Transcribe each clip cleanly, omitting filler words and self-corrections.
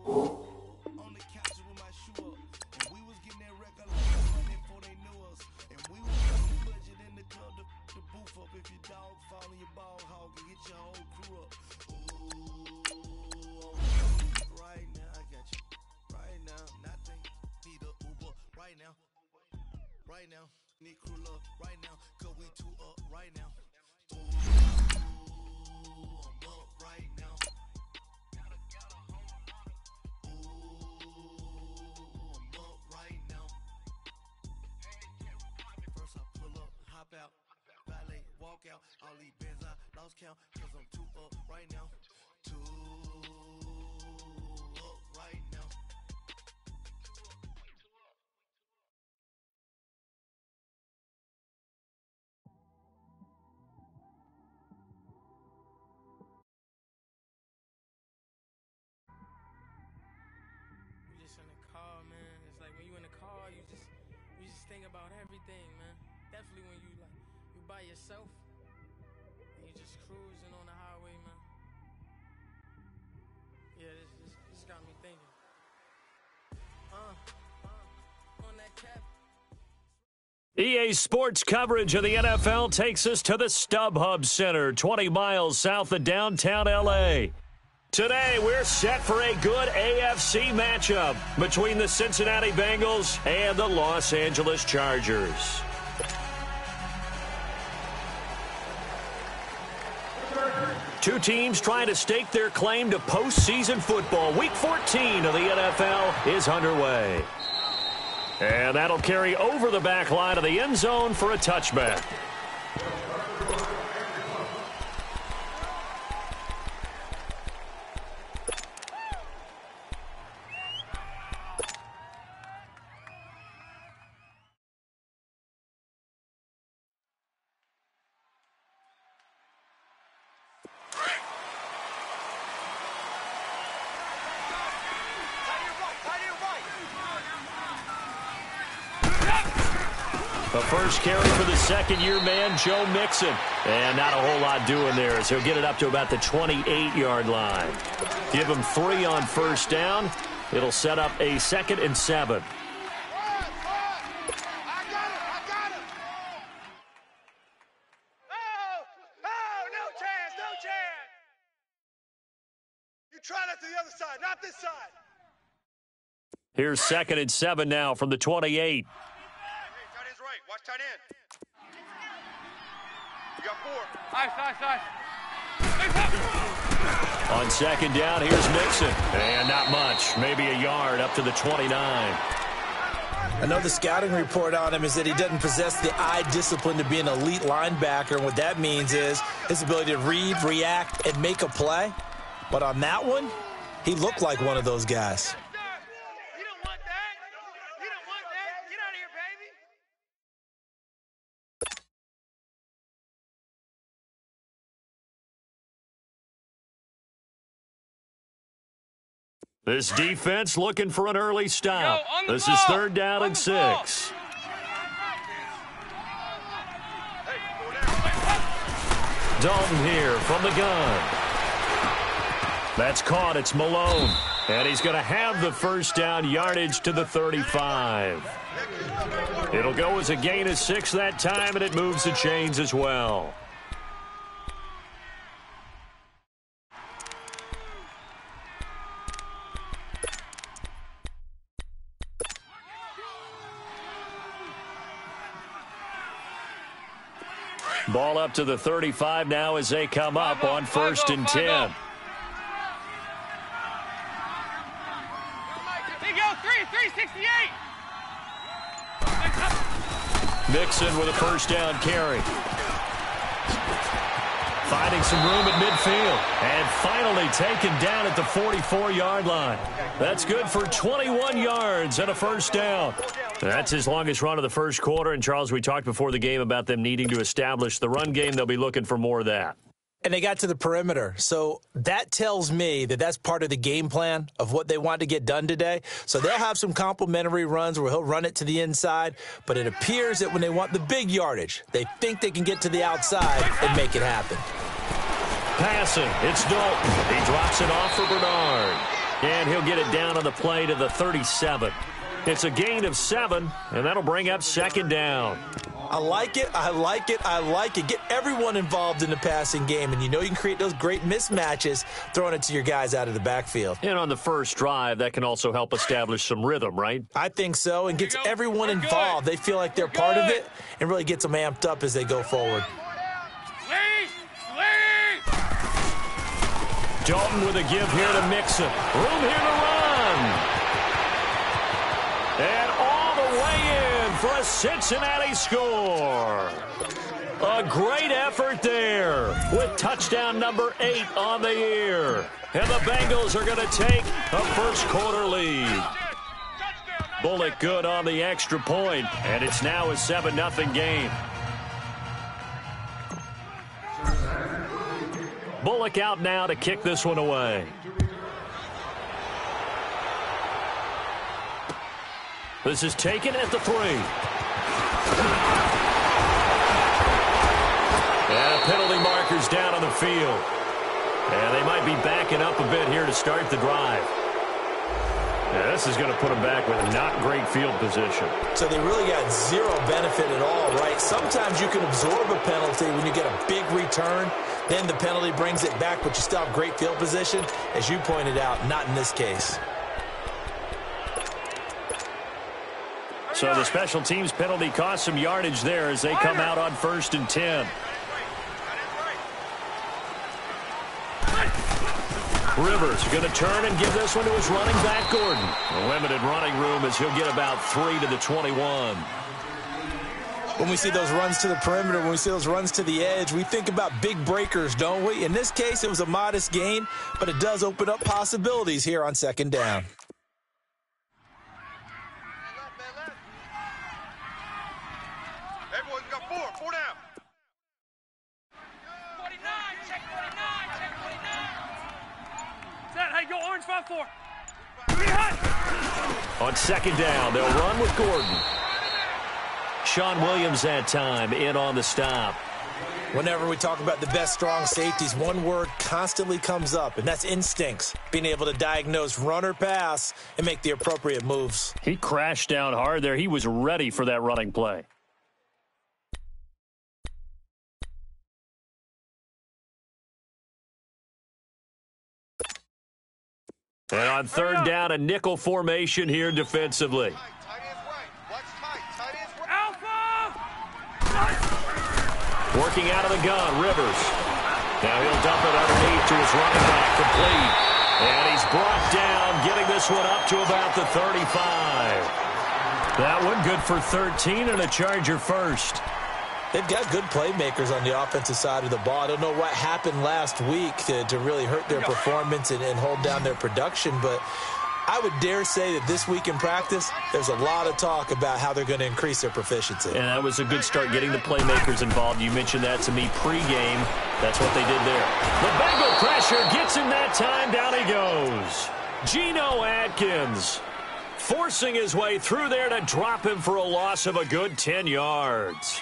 On the couch with my shoe up, and we was getting that record before they knew us. And we was putting budget in the club to boof up. If your dog fall in your ball hog and get your whole crew up. Ooh, right now I got you. Right now, nothing. Need a Uber right now. Right now, need crew love right now. Cause we two up right now. Ooh, I'm up right now. Out, valet, walk out, all these bands I lost count, cause I'm too up right now, too up right now. You just in the car, man. It's like when you in the car, you just think about everything, man. Definitely when you by yourself and you just cruising on the highway, man. Yeah, this got me thinking. On that cap. EA Sports coverage of the NFL takes us to the StubHub Center, 20 miles south of downtown L.A. Today, we're set for a good AFC matchup between the Cincinnati Bengals and the Los Angeles Chargers. Two teams trying to stake their claim to postseason football. Week 14 of the NFL is underway. And that'll carry over the back line of the end zone for a touchback. The first carry for the second-year man, Joe Mixon. And not a whole lot doing there as he'll get it up to about the 28-yard line. Give him 3 on first down. It'll set up a 2nd and 7. Here's 2nd and 7 now from the 28. Hey, tight end's right. Watch tight end. You got 4. On 2nd down, here's Mixon. And not much. Maybe a yard up to the 29. I know the scouting report on him is that he doesn't possess the eye discipline to be an elite linebacker. And what that means is his ability to read, react, and make a play. But on that one, he looked like one of those guys. This defense looking for an early stop. This is 3rd down and 6. Dalton here from the gun. That's caught. It's Malone. And he's going to have the first down yardage to the 35. It'll go as a gain of 6 that time, and it moves the chains as well. Ball up to the 35 now as they come up on 1st and 10. They go 368. Mixon with a first down carry. Finding some room at midfield. And finally taken down at the 44-yard line. That's good for 21 yards and a first down. That's his longest run of the first quarter. And, Charles, we talked before the game about them needing to establish the run game. They'll be looking for more of that. And they got to the perimeter. So that tells me that that's part of the game plan of what they want to get done today. So they'll have some complementary runs where he'll run it to the inside. But it appears that when they want the big yardage, they think they can get to the outside and make it happen. Passing. It's Dalton. He drops it off for Bernard. And he'll get it down on the play to the 37. It's a gain of 7, and that'll bring up second down. I like it, I like it, I like it. Get everyone involved in the passing game, and you know you can create those great mismatches throwing it to your guys out of the backfield. And on the first drive, that can also help establish some rhythm, right? I think so, and gets everyone involved. They feel like they're part of it and really gets them amped up as they go forward. Dalton with a give here to Mixon. Room here to run. And all the way in for a Cincinnati score. A great effort there with touchdown number 8 on the year. And the Bengals are going to take a first quarter lead. Bullock good on the extra point, and it's now a 7-0 game. Bullock out now to kick this one away. This is taken at the 3. And penalty markers down on the field. And they might be backing up a bit here to start the drive. Yeah, this is going to put them back with not great field position. So they really got zero benefit at all, right? Sometimes you can absorb a penalty when you get a big return. Then the penalty brings it back, but you still have great field position. As you pointed out, not in this case. So the special teams penalty cost some yardage there as they come out on 1st and 10. Rivers going to turn and give this one to his running back, Gordon. A limited running room as he'll get about 3 to the 21. When we see those runs to the perimeter, when we see those runs to the edge, we think about big breakers, don't we? In this case, it was a modest gain, but it does open up possibilities here on second down. Everyone's got 4 down. 49, check 49, check 49. Set, hey, go orange 5-4. On second down, they'll run with Gordon. Sean Williams that time in on the stop. Whenever we talk about the best strong safeties, one word constantly comes up, and that's instincts. Being able to diagnose run or pass and make the appropriate moves. He crashed down hard there. He was ready for that running play. And on third down, a nickel formation here defensively. Working out of the gun, Rivers. Now he'll dump it underneath to his running back, complete. And he's brought down, getting this one up to about the 35. That one good for 13 and a Charger first. They've got good playmakers on the offensive side of the ball. I don't know what happened last week to really hurt their performance and hold down their production, but I would dare say that this week in practice, there's a lot of talk about how they're going to increase their proficiency. And that was a good start getting the playmakers involved. You mentioned that to me pregame. That's what they did there. The Bengal pressure gets him that time. Down he goes. Geno Atkins forcing his way through there to drop him for a loss of a good 10 yards.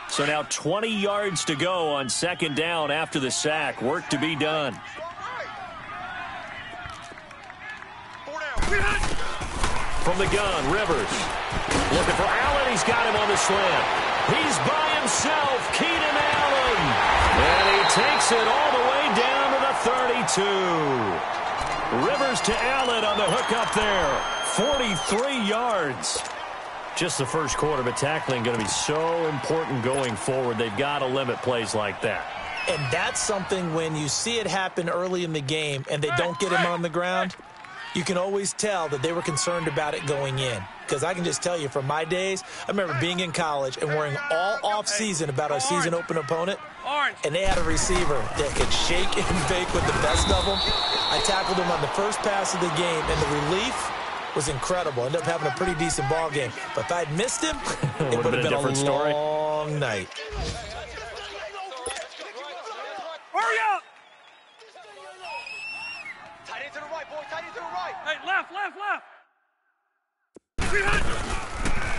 So now 20 yards to go on second down after the sack. Work to be done. From the gun, Rivers. Looking for Allen. He's got him on the slant. He's by himself. Keenan Allen. And he takes it all the way down to the 32. Rivers to Allen on the hook up there. 43 yards. Just the first quarter, but tackling going to be so important going forward. They've got to limit plays like that. And that's something when you see it happen early in the game and they don't get him on the ground, you can always tell that they were concerned about it going in. Because I can just tell you from my days, I remember being in college and worrying all off-season about our season open opponent, and they had a receiver that could shake and bake with the best of them. I tackled him on the first pass of the game, and the relief was incredible. Ended up having a pretty decent ball game. But if I'd missed him, it would have been a long night. Hurry up! Tight end to the right, boy. Tight end to the right. Hey, left.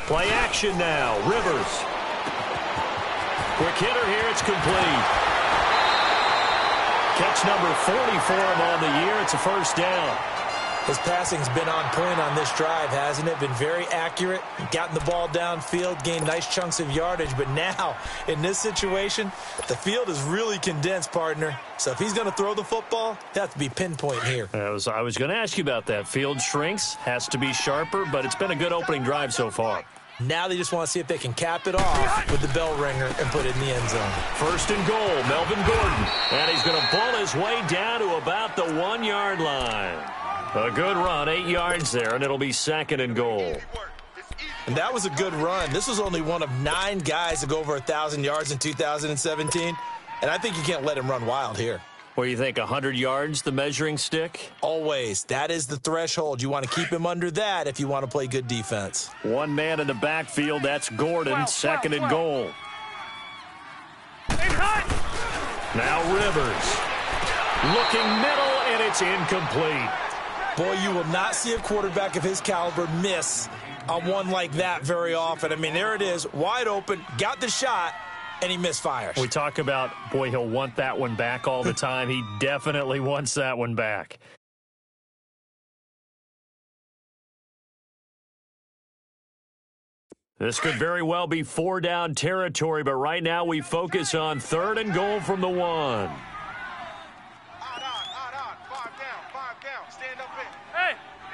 Play action now. Rivers. Quick hitter here. It's complete. Catch number 40 for him on the year. It's a first down. His passing's been on point on this drive, hasn't it? Been very accurate, gotten the ball downfield, gained nice chunks of yardage. But now, in this situation, the field is really condensed, partner. So if he's going to throw the ball, it has to be pinpoint here. I was going to ask you about that. Field shrinks, has to be sharper, but it's been a good opening drive so far. Now they just want to see if they can cap it off with the bell ringer and put it in the end zone. First and goal, Melvin Gordon. And he's going to ball his way down to about the 1-yard line. A good run, 8 yards there, and it'll be second and goal. And that was a good run. This was only one of 9 guys to go over 1,000 yards in 2017. And I think you can't let him run wild here. What do you think, 100 yards, the measuring stick? Always. That is the threshold. You want to keep him under that if you want to play good defense. One man in the backfield, that's Gordon, second and goal. Now Rivers. Looking middle, and it's incomplete. Boy, you will not see a quarterback of his caliber miss on one like that very often. I mean, there it is, wide open, got the shot, and he misfires. We talk about, boy, he'll want that one back all the time. He definitely wants that one back. This could very well be 4-down territory, but right now we focus on third and goal from the 1.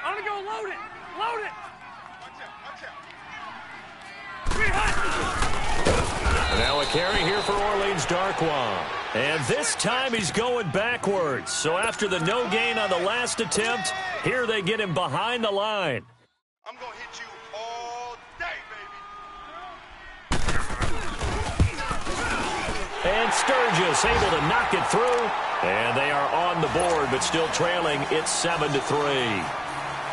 I'm going to go load it. Load it. Now a carry here for Orleans Darkwa. And this time he's going backwards. So after the no gain on the last attempt, here they get him behind the line. I'm going to hit you all day, baby. And Sturgis able to knock it through. And they are on the board, but still trailing. It's 7-3.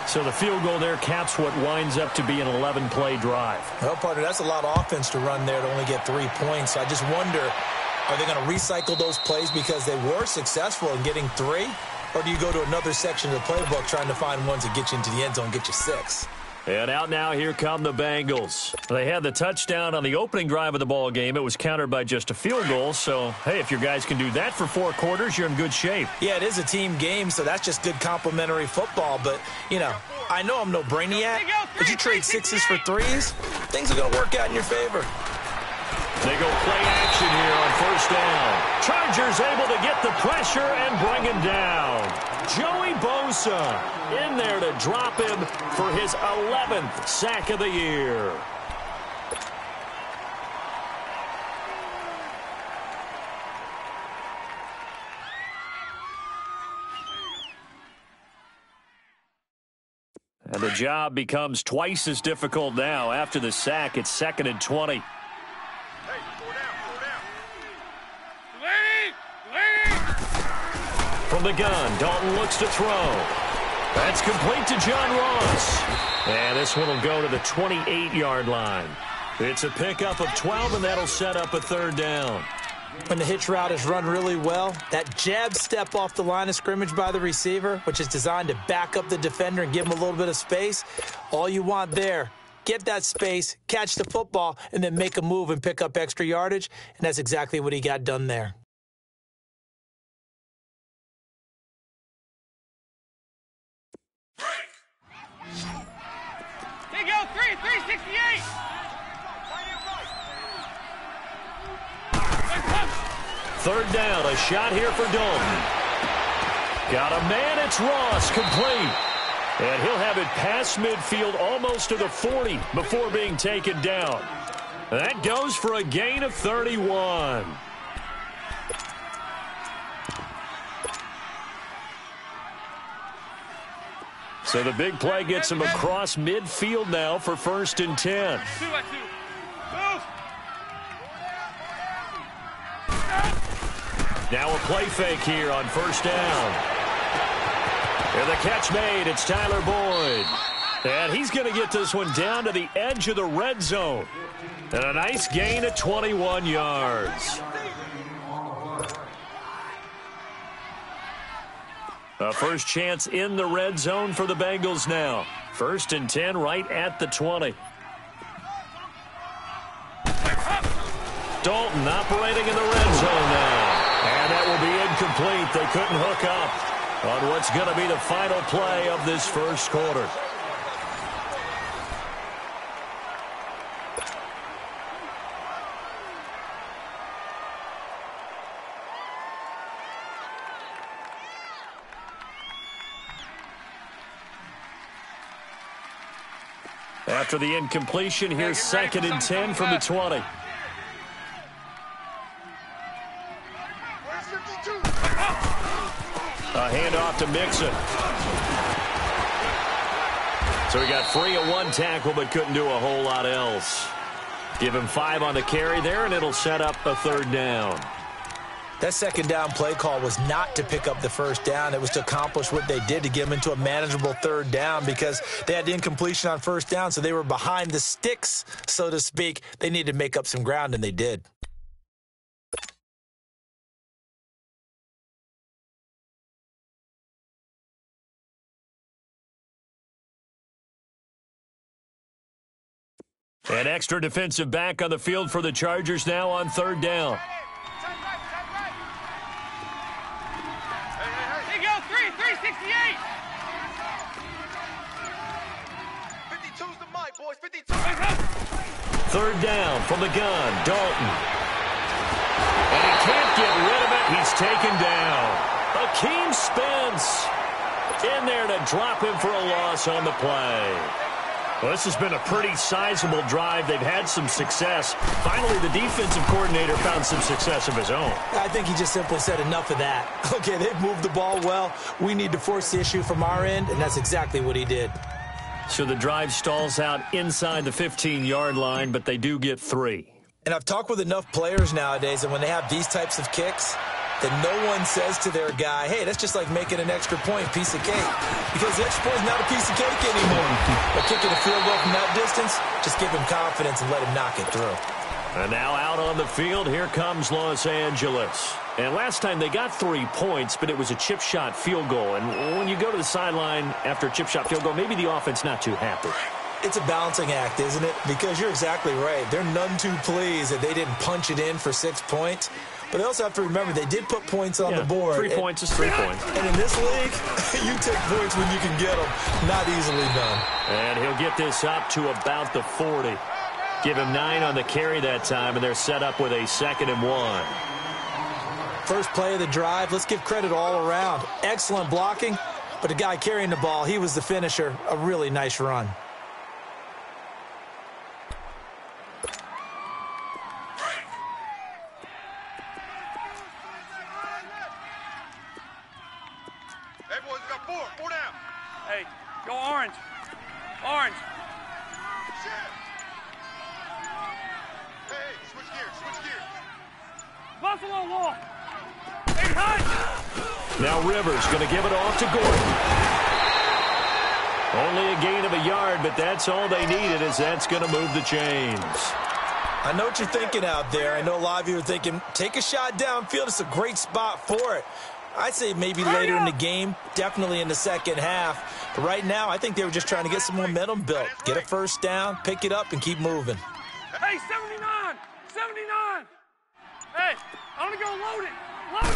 So the field goal there caps what winds up to be an 11-play drive. Well, partner, that's a lot of offense to run there to only get 3 points. I just wonder, are they going to recycle those plays because they were successful in getting 3? Or do you go to another section of the playbook trying to find ones that get you into the end zone and get you 6? And out now, here come the Bengals. They had the touchdown on the opening drive of the ball game. It was countered by just a field goal. So, hey, if your guys can do that for 4 quarters, you're in good shape. Yeah, it is a team game, so that's just good complimentary football. But, you know, I know I'm no brainiac, but you trade 6s for 3s, things are going to work out in your favor. They go play action here on first down. Chargers able to get the pressure and bring him down. Joey Bosa in there to drop him for his 11th sack of the year. And the job becomes twice as difficult now. After the sack, it's 2nd and 20. From the gun, Dalton looks to throw. That's complete to John Ross. And this one will go to the 28-yard line. It's a pickup of 12, and that'll set up a 3rd down. When the hitch route is run really well, that jab step off the line of scrimmage by the receiver, which is designed to back up the defender and give him a little bit of space, all you want there, get that space, catch the football, and then make a move and pick up extra yardage, and that's exactly what he got done there. They go 368. Third down, a shot here for Dalton. Got a man, it's Ross, complete. And he'll have it past midfield almost to the 40 before being taken down. That goes for a gain of 31. So the big play gets him across midfield now for 1st and 10. Now a play fake here on first down. And the catch made, it's Tyler Boyd. And he's going to get this one down to the edge of the red zone. And a nice gain of 21 yards. A first chance in the red zone for the Bengals now. 1st and 10 right at the 20. Dalton operating in the red zone now. And that will be incomplete. They couldn't hook up on what's going to be the final play of this first quarter. After the incompletion, here's 2nd and 10 from the 20. A handoff to Mixon. So he got free of one tackle but couldn't do a whole lot else. Give him 5 on the carry there, and it'll set up a 3rd down. That 2nd down play call was not to pick up the 1st down. It was to accomplish what they did, to get them into a manageable 3rd down, because they had incompletion on 1st down, so they were behind the sticks, so to speak. They needed to make up some ground, and they did. An extra defensive back on the field for the Chargers now on 3rd down. Third down from the gun, Dalton. And he can't get rid of it. He's taken down. Akeem Spence in there to drop him for a loss on the play. Well, this has been a pretty sizable drive. They've had some success. Finally, the defensive coordinator found some success of his own. I think he just simply said enough of that. Okay, they've moved the ball well. We need to force the issue from our end, and that's exactly what he did. So the drive stalls out inside the 15-yard line, but they do get 3. And I've talked with enough players nowadays, and when they have these types of kicks, that no one says to their guy, hey, that's just like making an extra point, piece of cake. Because the extra point is not a piece of cake anymore. But kicking a field goal from that distance, just give him confidence and let him knock it through. And now out on the field, here comes Los Angeles. And last time they got 3 points, but it was a chip shot field goal. And when you go to the sideline after a chip shot field goal, maybe the offense not too happy. It's a balancing act, isn't it? Because you're exactly right. They're none too pleased that they didn't punch it in for 6 points. But they also have to remember they did put points on the board. 3 points is 3 points. And in this league, you take points when you can get them. Not easily done. And he'll get this up to about the 40. Give him 9 on the carry that time, and they're set up with a 2nd and 1. First play of the drive, let's give credit all around. Excellent blocking, but the guy carrying the ball, he was the finisher. A really nice run. Everyone's got 4 down. Hey, go orange. Orange. Hey, switch gears. Buffalo wall. Hey, hut. Now Rivers going to give it off to Gordon. Only a gain of a yard, but that's all they needed, as that's going to move the chains. I know what you're thinking out there. I know a lot of you are thinking, take a shot downfield. It's a great spot for it. I'd say maybe later in the game, definitely in the second half. But right now, I think they were just trying to get some momentum built. Get a first down, pick it up, and keep moving. Hey, 79. 79. Hey, I want to go load it. Load it.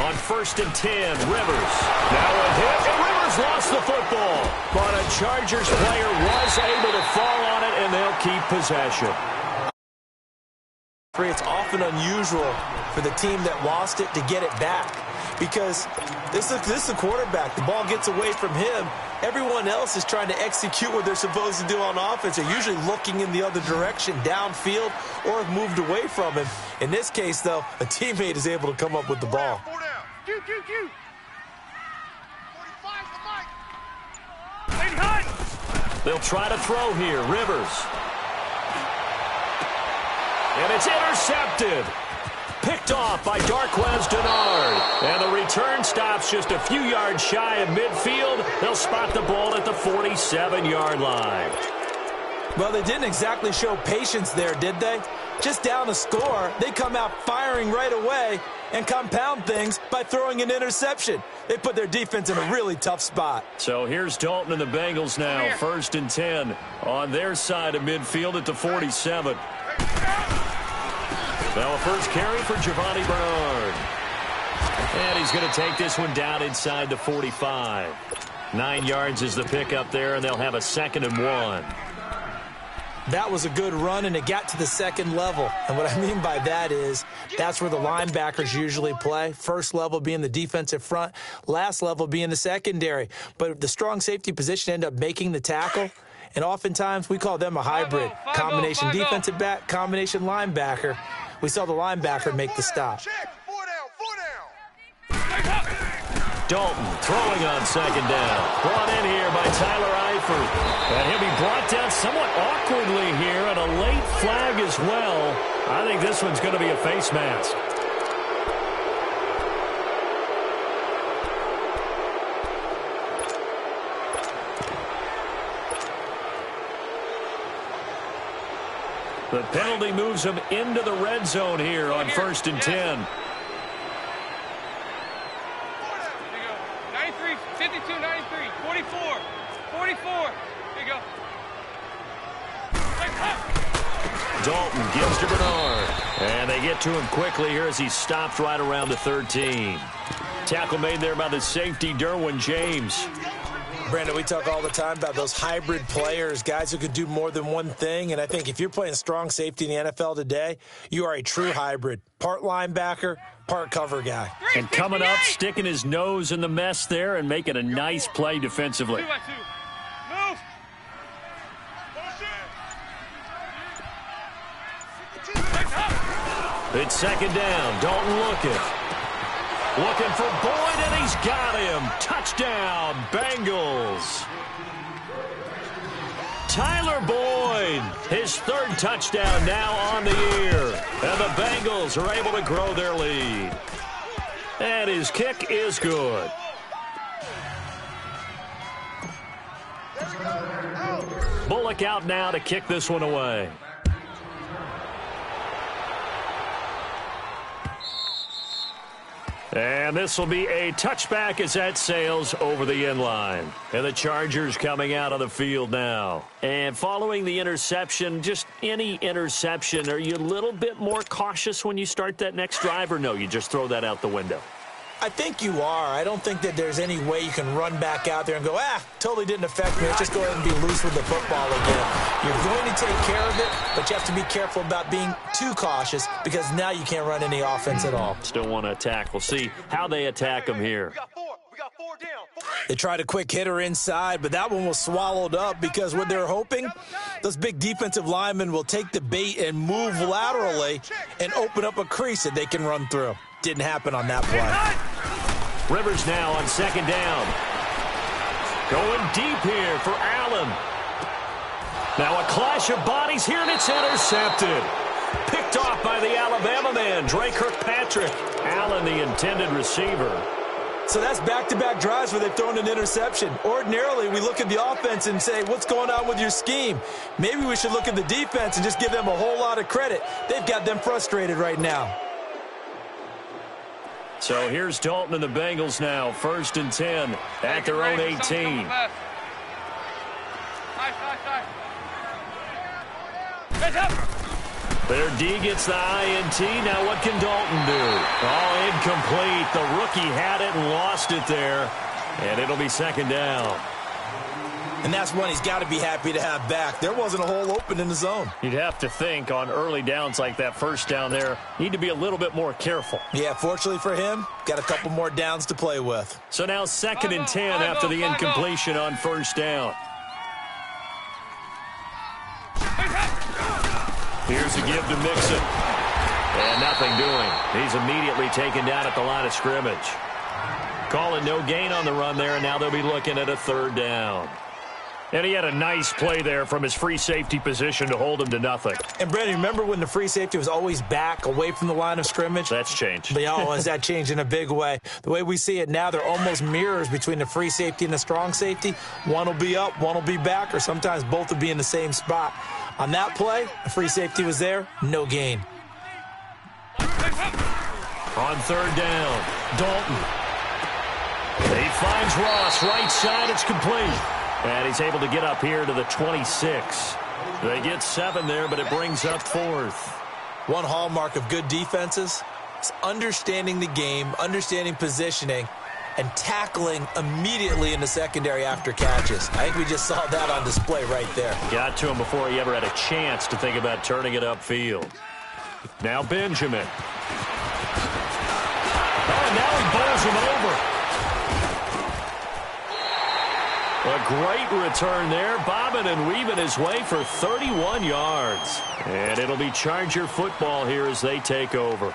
On 1st and 10, Rivers. Now a hit, and Rivers lost the football. But a Chargers player was able to fall on it, and they'll keep possession. It's often unusual for the team that lost it to get it back, because this is a quarterback. The ball gets away from him. Everyone else is trying to execute what they're supposed to do on offense. They're usually looking in the other direction, downfield, or have moved away from him. In this case, though, a teammate is able to come up with the ball. 4 down. Q. 45's the mic. Hey, hut. They'll try to throw here. Rivers. And it's intercepted. Picked off by Darquez Denard. And the return stops just a few yards shy of midfield. They'll spot the ball at the 47-yard line. Well, they didn't exactly show patience there, did they? Just down a score, they come out firing right away and compound things by throwing an interception. They put their defense in a really tough spot. So here's Dalton and the Bengals now, 1st and 10 on their side of midfield at the 47. Now a first carry for Giovanni Bernard. And he's going to take this one down inside the 45. 9 yards is the pickup there, and they'll have a 2nd and 1. That was a good run, and it got to the second level. And what I mean by that is that's where the linebackers usually play. First level being the defensive front, last level being the secondary. But the strong safety position ended up making the tackle, and oftentimes we call them a hybrid. Combination defensive back, combination linebacker. We saw the linebacker make the stop. Dalton throwing on 2nd down. Brought in here by Tyler Eifert. And he'll be brought down somewhat awkwardly here, and a late flag as well. I think this one's going to be a face mask. The penalty moves him into the red zone here on 1st and 10. 52, 93, 44, 44. There you go. Dalton gives to Bernard. And they get to him quickly here as he stops right around the 13. Tackle made there by the safety, Derwin James. Brandon, we talk all the time about those hybrid players, guys who could do more than one thing. And I think if you're playing strong safety in the NFL today, you are a true hybrid. Part linebacker, part cover guy. And coming up, sticking his nose in the mess there and making a nice play defensively. 2 by 2. Move. It's 2nd down. Dalton looking for Boyd, and he's got him. Touchdown, Bengals. Tyler Boyd, his 3rd touchdown now on the year. And the Bengals are able to grow their lead. And his kick is good. Bullock out now to kick this one away. And this will be a touchback as that sails over the end line. And the Chargers coming out of the field now. And following the interception, just any interception, are you a little bit more cautious when you start that next drive, or no, you just throw that out the window? I think you are. I don't think that there's any way you can run back out there and go, totally didn't affect me. Let's just go ahead and be loose with the football again. You're going to take care of it, but you have to be careful about being too cautious because now you can't run any offense at all. Still want to attack. We'll see how they attack them here. We got 4 down. They tried a quick hitter inside, but that one was swallowed up because what they're hoping, those big defensive linemen will take the bait and move laterally and open up a crease that they can run through. Didn't happen on that play. Rivers now on 2nd down. Going deep here for Allen. Now a clash of bodies here, and it's intercepted. Picked off by the Alabama man, Dre Kirkpatrick. Allen, the intended receiver. So that's back-to-back drives where they've thrown an interception. Ordinarily, we look at the offense and say, what's going on with your scheme? Maybe we should look at the defense and just give them a whole lot of credit. They've got them frustrated right now. So here's Dalton and the Bengals now, 1st and 10 at their own 18. Their D gets the INT. Now what can Dalton do? Oh, incomplete. The rookie had it and lost it there. And it'll be 2nd down. And that's one he's got to be happy to have back. There wasn't a hole open in the zone. You'd have to think on early downs like that, 1st down there, need to be a little bit more careful. Yeah, fortunately for him, got a couple more downs to play with. So now 2nd and 10 after the incompletion on 1st down. Here's a give to Mixon. And nothing doing. He's immediately taken down at the line of scrimmage. Calling no gain on the run there, and now they'll be looking at a 3rd down. And he had a nice play there from his free safety position to hold him to nothing. And, Brandon, remember when the free safety was always back away from the line of scrimmage? That's changed. But, has that changed in a big way? The way we see it now, they're almost mirrors between the free safety and the strong safety. One will be up, one will be back, or sometimes both will be in the same spot. On that play, the free safety was there, no gain. On 3rd down, Dalton. He finds Ross, right side, it's complete. And he's able to get up here to the 26. They get 7 there, but it brings up 4th. One hallmark of good defenses, is understanding the game, understanding positioning, and tackling immediately in the secondary after catches. I think we just saw that on display right there. Got to him before he ever had a chance to think about turning it upfield. Now Benjamin. Oh, now he bowls him over. A great return there, bobbing and weaving his way for 31 yards. And it'll be Charger football here as they take over.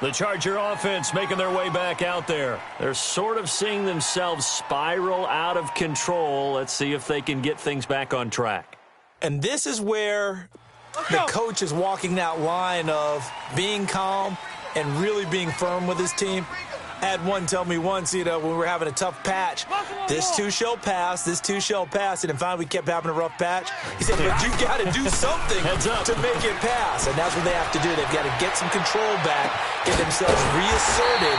The Charger offense making their way back out there. They're sort of seeing themselves spiral out of control. Let's see if they can get things back on track. And this is where the coach is walking that line of being calm and really being firm with his team. I had one tell me once, when we were having a tough patch, this too shall pass, this too shall pass. And finally we kept having a rough patch. He said, but you got to do something to make it pass. And that's what they have to do. They've got to get some control back, get themselves reasserted,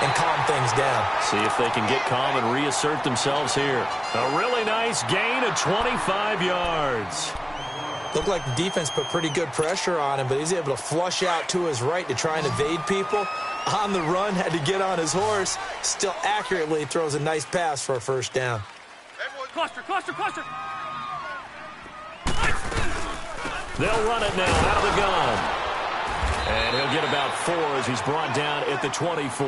and calm things down. See if they can get calm and reassert themselves here. A really nice gain of 25 yards. Looked like the defense put pretty good pressure on him, but he's able to flush out to his right to try and evade people. On the run, had to get on his horse. Still accurately throws a nice pass for a first down. Cluster. They'll run it now out of the gun. And he'll get about 4 as he's brought down at the 24.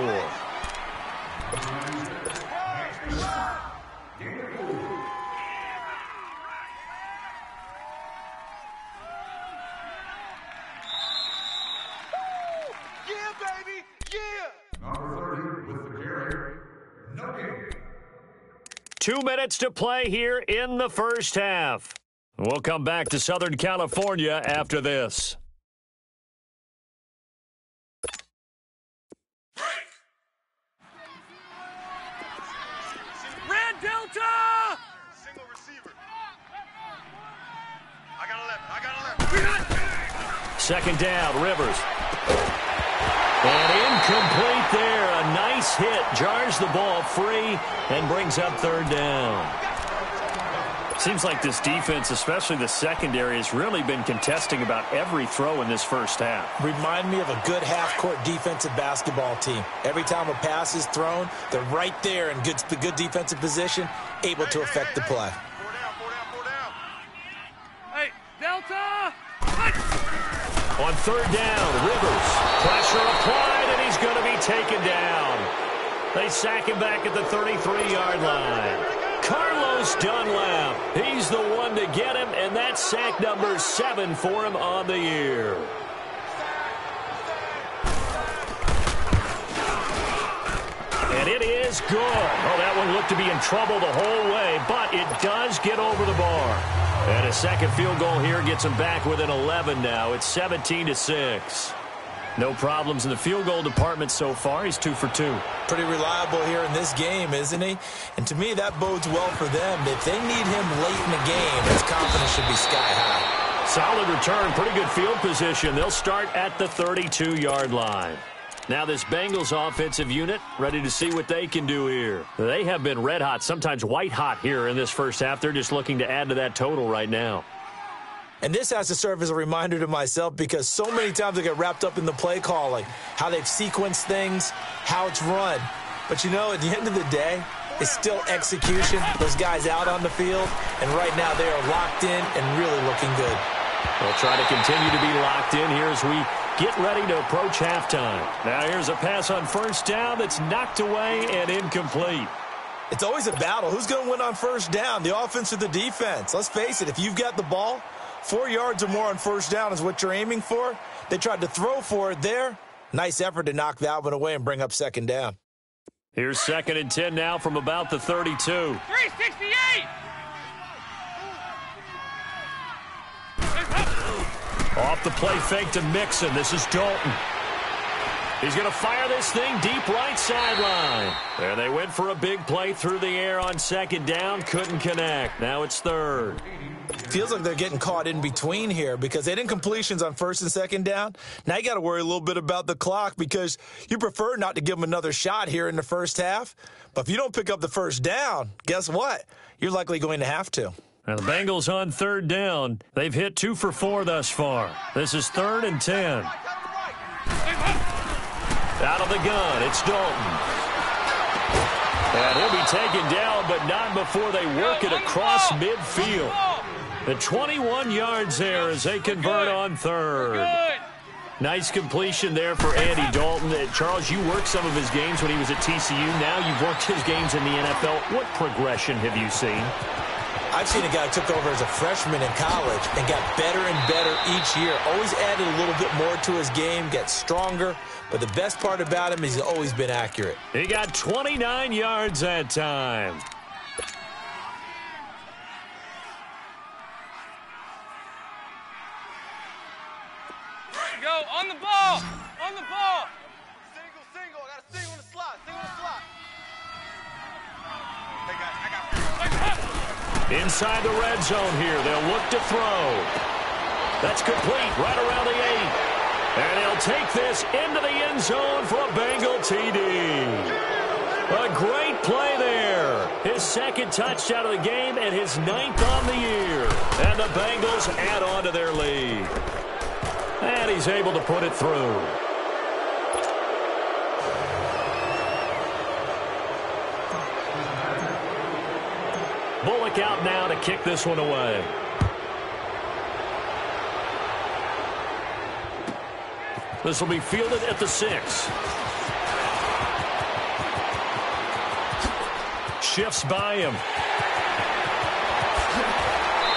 Number 30 with the carry. No gain. 2 minutes to play here in the first half. We'll come back to Southern California after this. Red Delta! Single receiver. I got 11. Second down, Rivers. And incomplete there. A nice hit. Jars the ball free and brings up third down. Seems like this defense, especially the secondary, has really been contesting about every throw in this first half. Remind me of a good half-court defensive basketball team. Every time a pass is thrown, they're right there in good defensive position, able to affect the play. 4 down. Hey, Delta! On third down, Rivers. Pressure applied, and he's going to be taken down. They sack him back at the 33-yard line. Carlos Dunlap, he's the one to get him, and that's sack number 7 for him on the year. And it is good. Oh, that one looked to be in trouble the whole way, but it does get over the bar. And a second field goal here gets him back within 11 now. It's 17-6. No problems in the field goal department so far. He's 2 for 2. Pretty reliable here in this game, isn't he? And to me, that bodes well for them. If they need him late in the game, his confidence should be sky high. Solid return, pretty good field position. They'll start at the 32-yard line. Now this Bengals offensive unit ready to see what they can do here. They have been red hot, sometimes white hot here in this first half. They're just looking to add to that total right now. And this has to serve as a reminder to myself because so many times I get wrapped up in the play calling, how they've sequenced things, how it's run. But, at the end of the day, it's still execution. Those guys out on the field, and right now they are locked in and really looking good. They'll try to continue to be locked in here as we get ready to approach halftime. Now here's a pass on first down that's knocked away and incomplete. It's always a battle. Who's going to win on first down, the offense or the defense? Let's face it, if you've got the ball, 4 yards or more on first down is what you're aiming for. They tried to throw for it there. Nice effort to knock that one away and bring up second down. Here's 2nd and 10 now from about the 32. 368! Off the play fake to Mixon. This is Dalton. He's going to fire this thing deep right sideline. There they went for a big play through the air on second down. Couldn't connect. Now it's third. Feels like they're getting caught in between here because they didn't completions on first and second down. Now you got to worry a little bit about the clock because you prefer not to give them another shot here in the first half. But if you don't pick up the first down, guess what? You're likely going to have to. Now the Bengals on third down. They've hit 2 for 4 thus far. This is 3rd and 10. Out of the gun, it's Dalton. And he'll be taken down, but not before they work it across midfield. The 21 yards there as they convert on third. Nice completion there for Andy Dalton. Charles, you worked some of his games when he was at TCU. Now you've worked his games in the NFL. What progression have you seen? I've seen a guy who took over as a freshman in college and got better and better each year. Always added a little bit more to his game, got stronger. But the best part about him is he's always been accurate. He got 29 yards that time. Go, on the ball! On the ball! Single. I got a single on the slot. Hey, guys, I got Inside the red zone here, they'll look to throw. That's complete, right around the 8. And he'll take this into the end zone for a Bengal TD. A great play there. His second touchdown of the game and his 9th on the year. And the Bengals add on to their lead. And he's able to put it through. Bullock out now to kick this one away. This will be fielded at the 6. Shifts by him.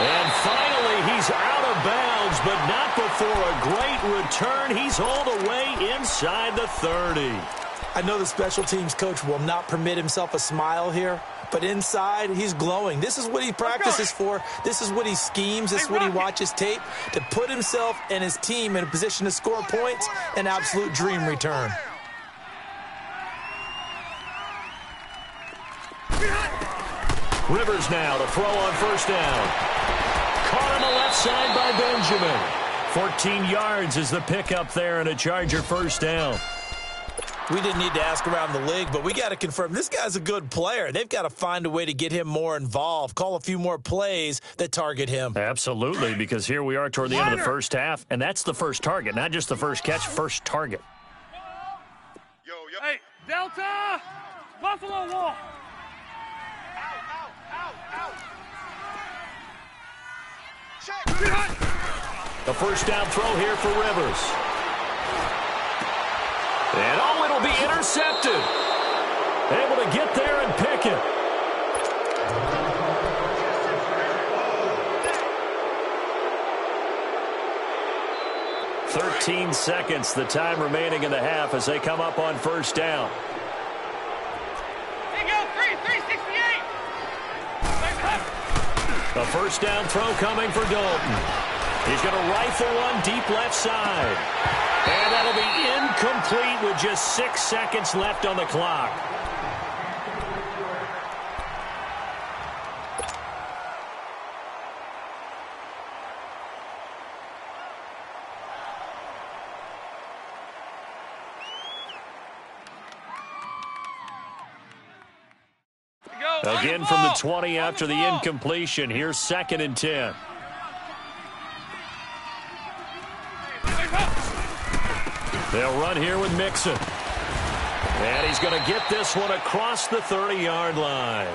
And finally, he's out of bounds, but not before a great return. He's all the way inside the 30. I know the special teams coach will not permit himself a smile here, but inside, he's glowing. This is what he practices for. This is what he schemes. This is what he watches tape. To put himself and his team in a position to score points, an absolute dream return. Rivers now to throw on first down. Caught on the left side by Benjamin. 14 yards is the pickup there and a Charger first down. We didn't need to ask around the league, but we got to confirm this guy's a good player. They've got to find a way to get him more involved, call a few more plays that target him. Absolutely, because here we are toward the end of the first half, and that's the first target, not just the first catch, first target. Yo. Hey, Delta! Buffalo Wall! Out. Check. The first down throw here for Rivers. And it'll be intercepted. Able to get there and pick it. "13 seconds, the time remaining in the half as they come up on first down. Hey, go, 368! The first down throw coming for Dalton. He's going to rifle one deep left side. And that'll be incomplete with just 6 seconds left on the clock. Again from the 20 after the incompletion. Here's 2nd and 10. They'll run here with Mixon. And he's going to get this one across the 30-yard line.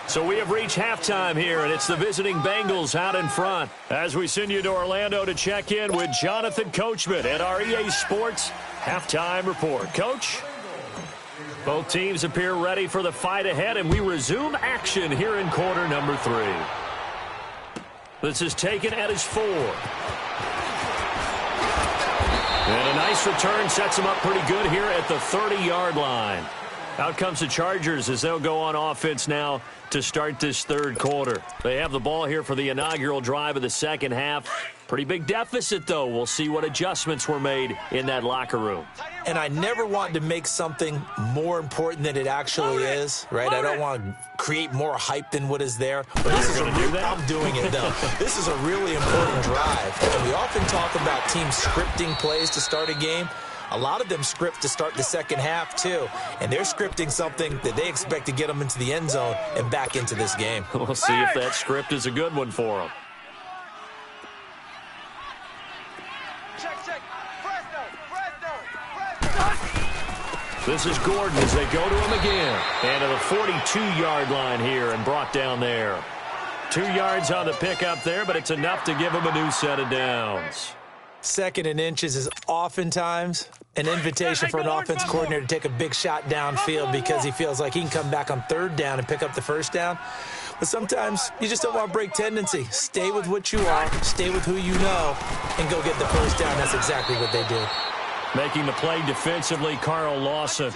So we have reached halftime here, and it's the visiting Bengals out in front. As we send you to Orlando to check in with Jonathan Coachman at our EA Sports Halftime Report. Coach? Both teams appear ready for the fight ahead, and we resume action here in quarter number 3. This is taken at his 4. And a nice return sets him up pretty good here at the 30-yard line. Out comes the Chargers as they'll go on offense now to start this third quarter. They have the ball here for the inaugural drive of the second half. Pretty big deficit, though. We'll see what adjustments were made in that locker room. And I never want to make something more important than it actually is, right? I don't want to create more hype than what is there. But this is I'm doing it, though. This is a really important drive. And we often talk about teams scripting plays to start a game. A lot of them script to start the second half, too. And they're scripting something that they expect to get them into the end zone and back into this game. We'll see if that script is a good one for them. This is Gordon as they go to him again. And to the 42-yard line here and brought down there. 2 yards on the pickup there, but it's enough to give him a new set of downs. 2nd and inches is oftentimes an invitation for an offense coordinator to take a big shot downfield because he feels like he can come back on 3rd down and pick up the 1st down. But sometimes you just don't want to break tendency. Stay with what you are, stay with who you know, and go get the 1st down. That's exactly what they did. Making the play defensively, Carl Lawson.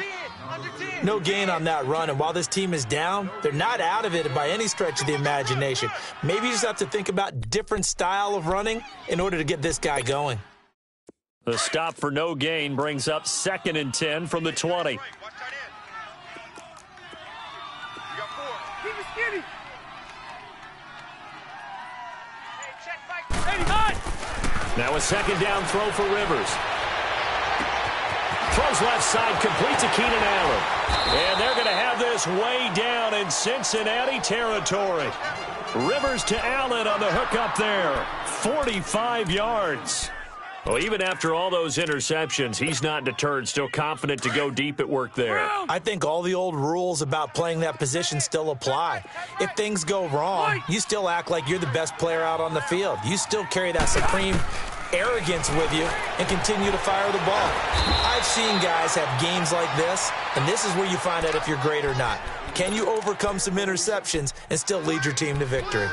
No gain on that run, and while this team is down, they're not out of it by any stretch of the imagination. Maybe you just have to think about different style of running in order to get this guy going. The stop for no gain brings up 2nd and 10 from the 20. Now a 2nd down throw for Rivers. Throws left side, complete to Keenan Allen. And they're going to have this way down in Cincinnati territory. Rivers to Allen on the hook up there. 45 yards. Well, even after all those interceptions, he's not deterred, still confident to go deep at work there. I think all the old rules about playing that position still apply. If things go wrong, you still act like you're the best player out on the field. You still carry that supreme arrogance with you and continue to fire the ball. I've seen guys have games like this, and this is where you find out if you're great or not. Can you overcome some interceptions and still lead your team to victory?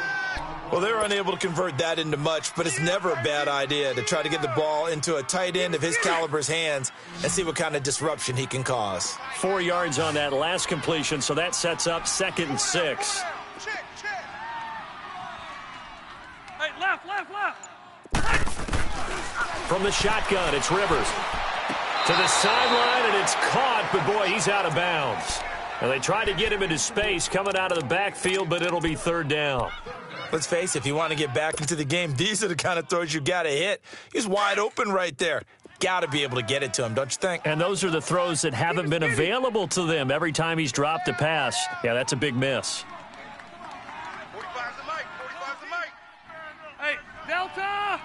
Well, they were unable to convert that into much, but it's never a bad idea to try to get the ball into a tight end of his caliber's hands and see what kind of disruption he can cause. 4 yards on that last completion, so that sets up 2nd and 6. Hey, left. From the shotgun, it's Rivers. To the sideline, and it's caught, but boy, he's out of bounds. And they tried to get him into space coming out of the backfield, but it'll be 3rd down. Let's face it, if you want to get back into the game, these are the kind of throws you got to hit. He's wide open right there. Got to be able to get it to him, don't you think? And those are the throws that haven't been available to them every time he's dropped a pass. Yeah, that's a big miss. 45's the mic. 45's the mic. Hey, Delta!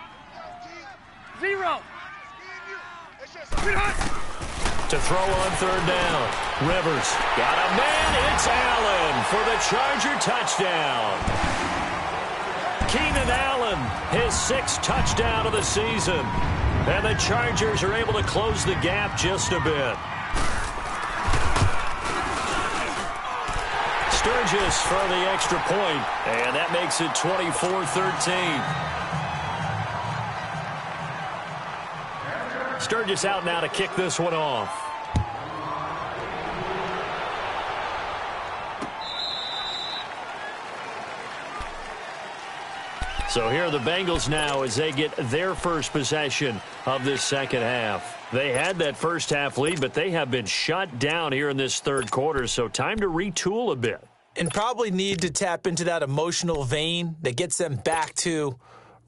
0. To throw on 3rd down. Rivers got a man. It's Allen for the Charger touchdown. Keenan Allen, his 6th touchdown of the season. And the Chargers are able to close the gap just a bit. Sturgis for the extra point, and that makes it 24-13. Sturgis out now to kick this one off. So here are the Bengals now as they get their first possession of this 2nd half. They had that first half lead, but they have been shut down here in this 3rd quarter, so time to retool a bit. And probably need to tap into that emotional vein that gets them back to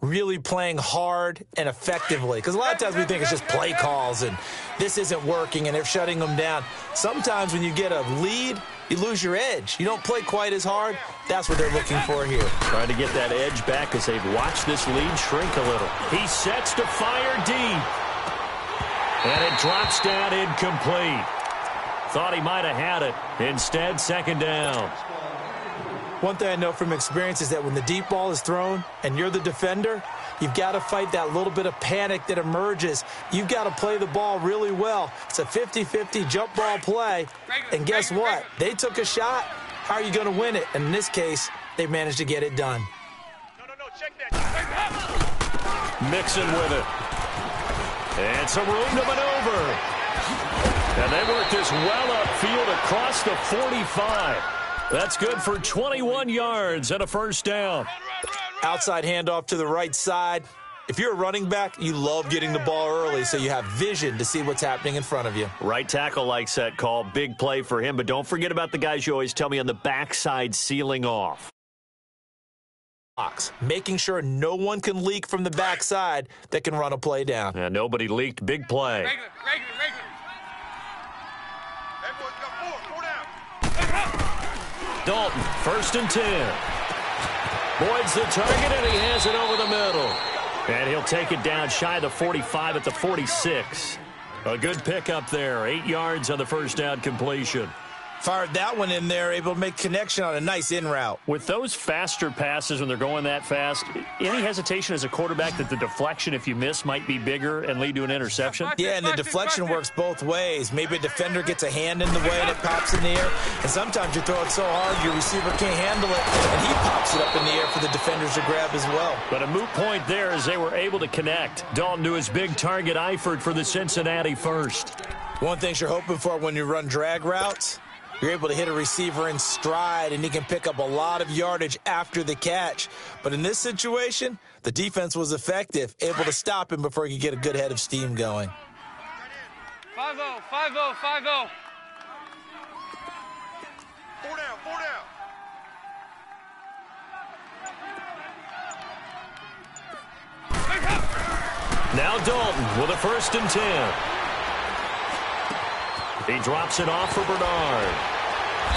really playing hard and effectively. Because a lot of times we think it's just play calls and this isn't working and they're shutting them down. Sometimes when you get a lead, you lose your edge. You don't play quite as hard. That's what they're looking for here. Trying to get that edge back as they've watched this lead shrink a little. He sets to fire deep. And it drops down incomplete. Thought he might have had it. Instead, 2nd down. One thing I know from experience is that when the deep ball is thrown and you're the defender, you've got to fight that little bit of panic that emerges. You've got to play the ball really well. It's a 50-50 jump ball play. And guess what? They took a shot. How are you going to win it? And in this case, they managed to get it done. No, check that. Mixon with it. And some room to maneuver. And they work this well upfield across the 45. That's good for 21 yards and a 1st down. Outside handoff to the right side. If you're a running back, you love getting the ball early so you have vision to see what's happening in front of you. Right tackle likes that call. Big play for him. But don't forget about the guys you always tell me on the backside sealing off. Making sure no one can leak from the backside that can run a play down. And nobody leaked. Big play. Regular. Everyone's got 4 down. Dalton, 1st and 10. Boyd's the target, and he has it over the middle. And he'll take it down shy of the 45 at the 46. A good pickup there. 8 yards on the first down completion. Fired that one in there, able to make connection on a nice in route. With those faster passes when they're going that fast, any hesitation as a quarterback that the deflection, if you miss, might be bigger and lead to an interception? Yeah, and the deflection works both ways. Maybe a defender gets a hand in the way and it pops in the air. And sometimes you throw it so hard your receiver can't handle it, and he pops it up in the air for the defenders to grab as well. But a moot point there as they were able to connect. Dalton to his big target, Eifert, for the Cincinnati first. One thing you're hoping for when you run drag routes, you're able to hit a receiver in stride, and he can pick up a lot of yardage after the catch. But in this situation, the defense was effective, able to stop him before he could get a good head of steam going. 5-0, 5-0, 5-0. 4 down, 4 down. Now Dalton with a 1st and 10. He drops it off for Bernard.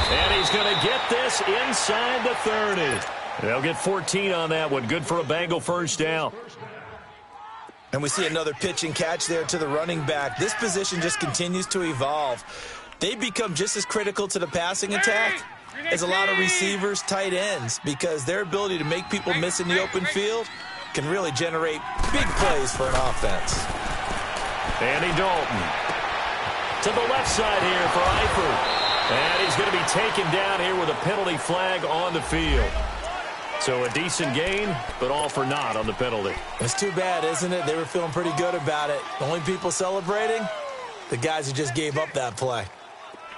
And he's going to get this inside the 30. They'll get 14 on that one. Good for a Bengal first down. And we see another pitch and catch there to the running back. This position just continues to evolve. They become just as critical to the passing attack as a lot of receivers, tight ends, because their ability to make people miss in the open field can really generate big plays for an offense. Andy Dalton to the left side here for Eifert. And he's going to be taken down here with a penalty flag on the field. So a decent gain, but all for naught on the penalty. It's too bad, isn't it? They were feeling pretty good about it. The only people celebrating, the guys who just gave up that play.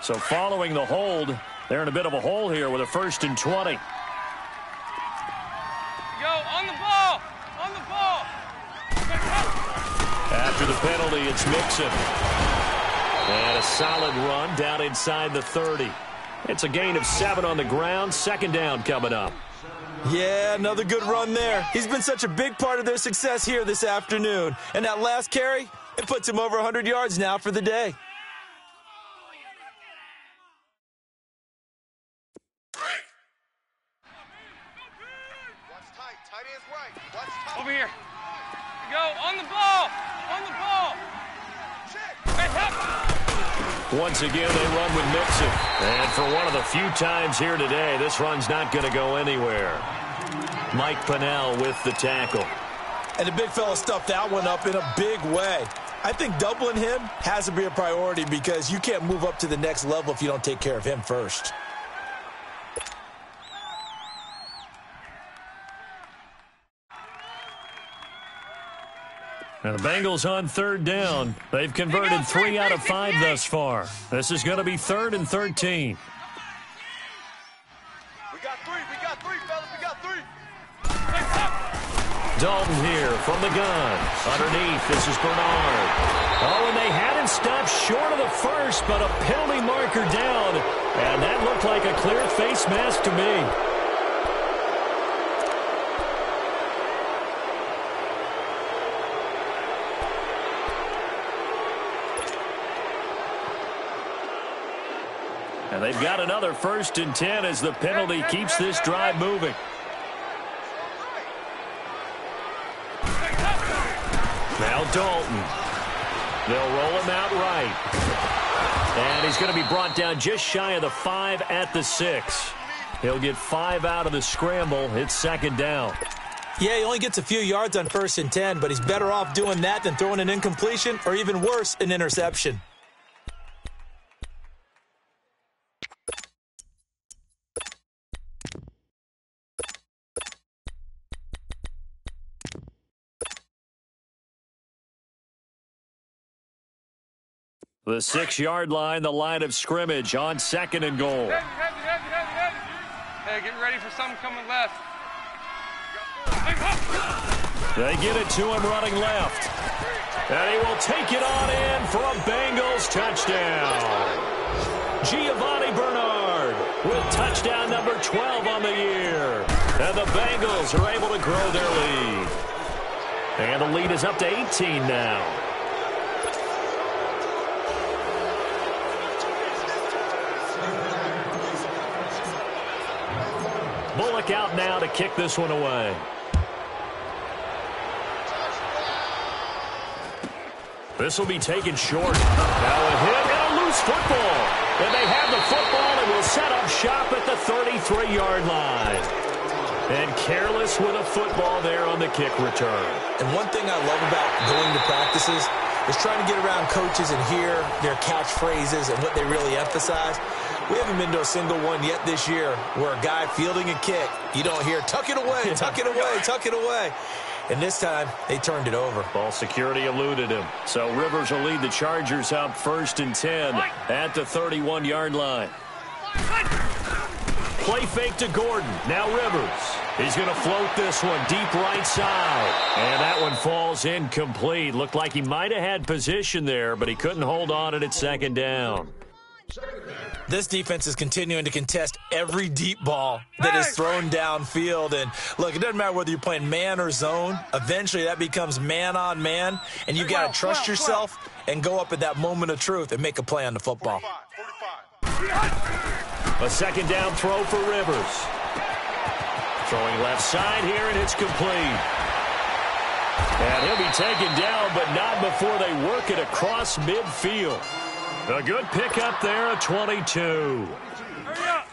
So following the hold, they're in a bit of a hole here with a 1st and 20. Go, on the ball! On the ball! After the penalty, it's Mixon. And a solid run down inside the 30. It's a gain of 7 on the ground. 2nd down coming up. Yeah, another good run there. He's been such a big part of their success here this afternoon. And that last carry, it puts him over 100 yards now for the day. Tight end's right. Watch tight. Over here. Go, on the ball! On the ball! Hey, help! Once again, they run with Mixon. And for one of the few times here today, this run's not going to go anywhere. Mike Pennell with the tackle. And the big fella stuffed that one up in a big way. I think doubling him has to be a priority because you can't move up to the next level if you don't take care of him first. Now the Bengals on 3rd down. They've converted 3 out of 5 thus far. This is going to be 3rd and 13. We got 3, fellas, we got 3. Dalton here from the gun. Underneath, this is Bernard. Oh, and they had him stopped short of the first, but a penalty marker down. And that looked like a clear face mask to me. And they've got another 1st and 10 as the penalty keeps this drive moving. Now Dalton. They'll roll him out right. And he's going to be brought down just shy of the 5 at the 6. He'll get 5 out of the scramble. It's 2nd down. Yeah, he only gets a few yards on 1st and 10, but he's better off doing that than throwing an incompletion or even worse, an interception. The 6-yard line, the line of scrimmage on 2nd and goal. Heavy. Hey, get ready for something coming left. They get it to him running left. And he will take it on in for a Bengals touchdown. Giovanni Bernard with touchdown number 12 on the year. And the Bengals are able to grow their lead. And the lead is up to 18 now. Bullock out now to kick this one away. This will be taken short. Now a hit and a loose football. And they have the football and will set up shop at the 33-yard line. And careless with a football there on the kick return. And one thing I love about going to practices is trying to get around coaches and hear their catchphrases and what they really emphasize. We haven't been to a single one yet this year where a guy fielding a kick, you don't hear, tuck it away, tuck it away, tuck it away. And this time, they turned it over. Ball security eluded him. So Rivers will lead the Chargers up 1st and 10 at the 31-yard line. Play fake to Gordon. Now Rivers. He's going to float this one deep right side. And that one falls incomplete. Looked like he might have had position there, but he couldn't hold on at 2nd down. This defense is continuing to contest every deep ball that is thrown downfield. And, look, it doesn't matter whether you're playing man or zone. Eventually that becomes man on man, and you got to trust yourself and go up at that moment of truth and make a play on the football. 45. A 2nd down throw for Rivers. Throwing left side here, and it's complete. And he'll be taken down, but not before they work it across midfield. A good pickup there at 22.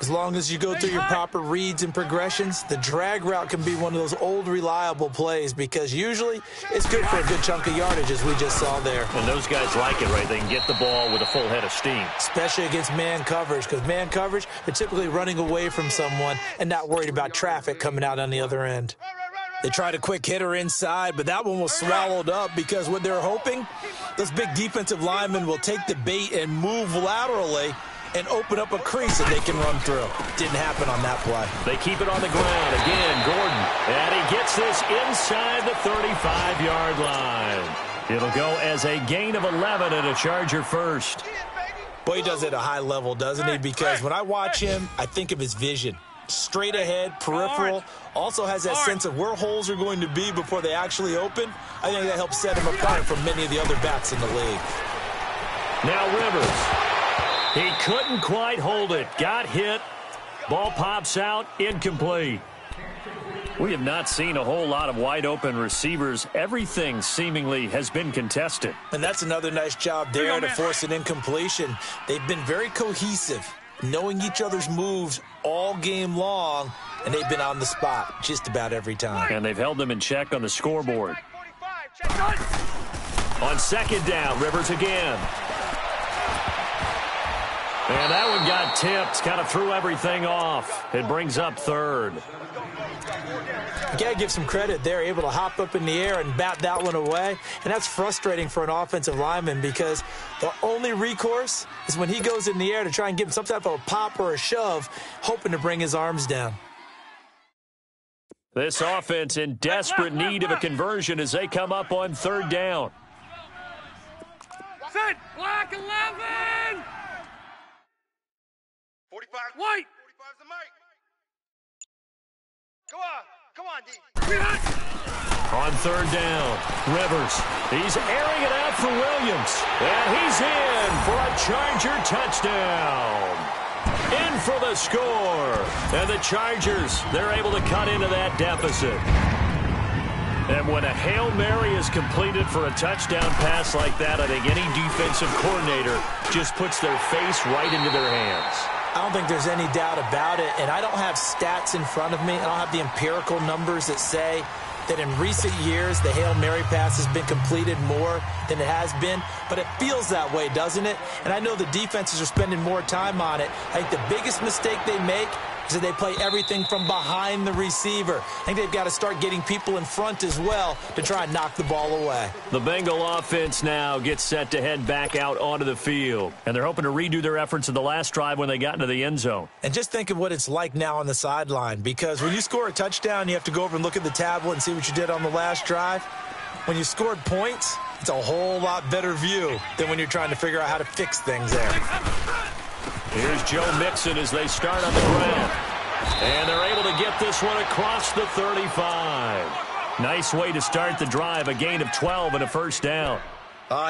As long as you go through your proper reads and progressions, the drag route can be one of those old reliable plays because usually it's good for a good chunk of yardage, as we just saw there. And those guys like it, right? They can get the ball with a full head of steam. Especially against man coverage, because man coverage, they're typically running away from someone and not worried about traffic coming out on the other end. They tried a quick hitter inside, but that one was swallowed up because what they're hoping, those big defensive linemen will take the bait and move laterally and open up a crease that they can run through. Didn't happen on that play. They keep it on the ground. Again, Gordon. And he gets this inside the 35-yard line. It'll go as a gain of 11 and a Charger first. Boy, he does it at a high level, doesn't he? Because when I watch him, I think of his vision. Straight ahead, peripheral, also has that sense of where holes are going to be before they actually open. I think that helps set him apart from many of the other backs in the league. Now Rivers. He couldn't quite hold it. Got hit. Ball pops out. Incomplete. We have not seen a whole lot of wide open receivers. Everything seemingly has been contested. And that's another nice job there to force an incompletion. They've been very cohesive, knowing each other's moves all game long, and they've been on the spot just about every time. And they've held them in check on the scoreboard. On 2nd down, Rivers again. And that one got tipped, kind of threw everything off. It brings up 3rd. You got to give some credit. They're able to hop up in the air and bat that one away. And that's frustrating for an offensive lineman because the only recourse is when he goes in the air to try and give him some type of a pop or a shove, hoping to bring his arms down. This offense in desperate need of a conversion as they come up on 3rd down. Set! Black 11! 45. White! 45's the mic. Come on, D. On 3rd down, Rivers. He's airing it out for Williams. And he's in for a Charger touchdown. In for the score. And the Chargers, they're able to cut into that deficit. And when a Hail Mary is completed for a touchdown pass like that, I think any defensive coordinator just puts their face right into their hands. I don't think there's any doubt about it, and I don't have stats in front of me. I don't have the empirical numbers that say that in recent years the Hail Mary pass has been completed more than it has been, but it feels that way, doesn't it? And I know the defenses are spending more time on it. I think the biggest mistake they make is that they play everything from behind the receiver. I think they've got to start getting people in front as well to try and knock the ball away. The Bengal offense now gets set to head back out onto the field, and they're hoping to redo their efforts in the last drive when they got into the end zone. And just think of what it's like now on the sideline, because when you score a touchdown, you have to go over and look at the tablet and see what you did on the last drive. When you scored points, it's a whole lot better view than when you're trying to figure out how to fix things there. Here's Joe Mixon as they start on the ground. And they're able to get this one across the 35. Nice way to start the drive, a gain of 12 and a 1st down.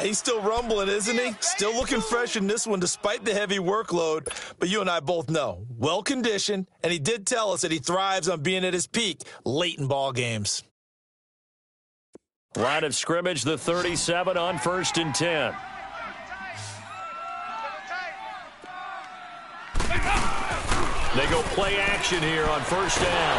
He's still rumbling, isn't he? Still looking fresh in this one despite the heavy workload. But you and I both know, well-conditioned, and he did tell us that he thrives on being at his peak late in ball games. Line of scrimmage, the 37 on 1st and 10. They go play action here on 1st down.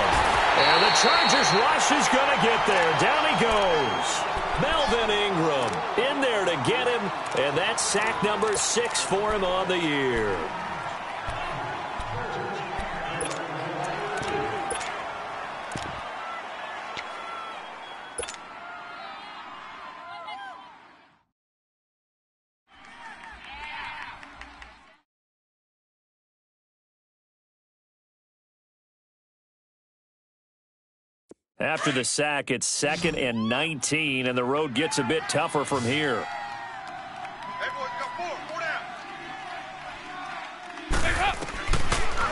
And the Chargers rush is going to get there. Down he goes. Melvin Ingram in there to get him, and that's sack number 6 for him on the year. After the sack, it's 2nd and 19, and the road gets a bit tougher from here. Hey, boys, got four down.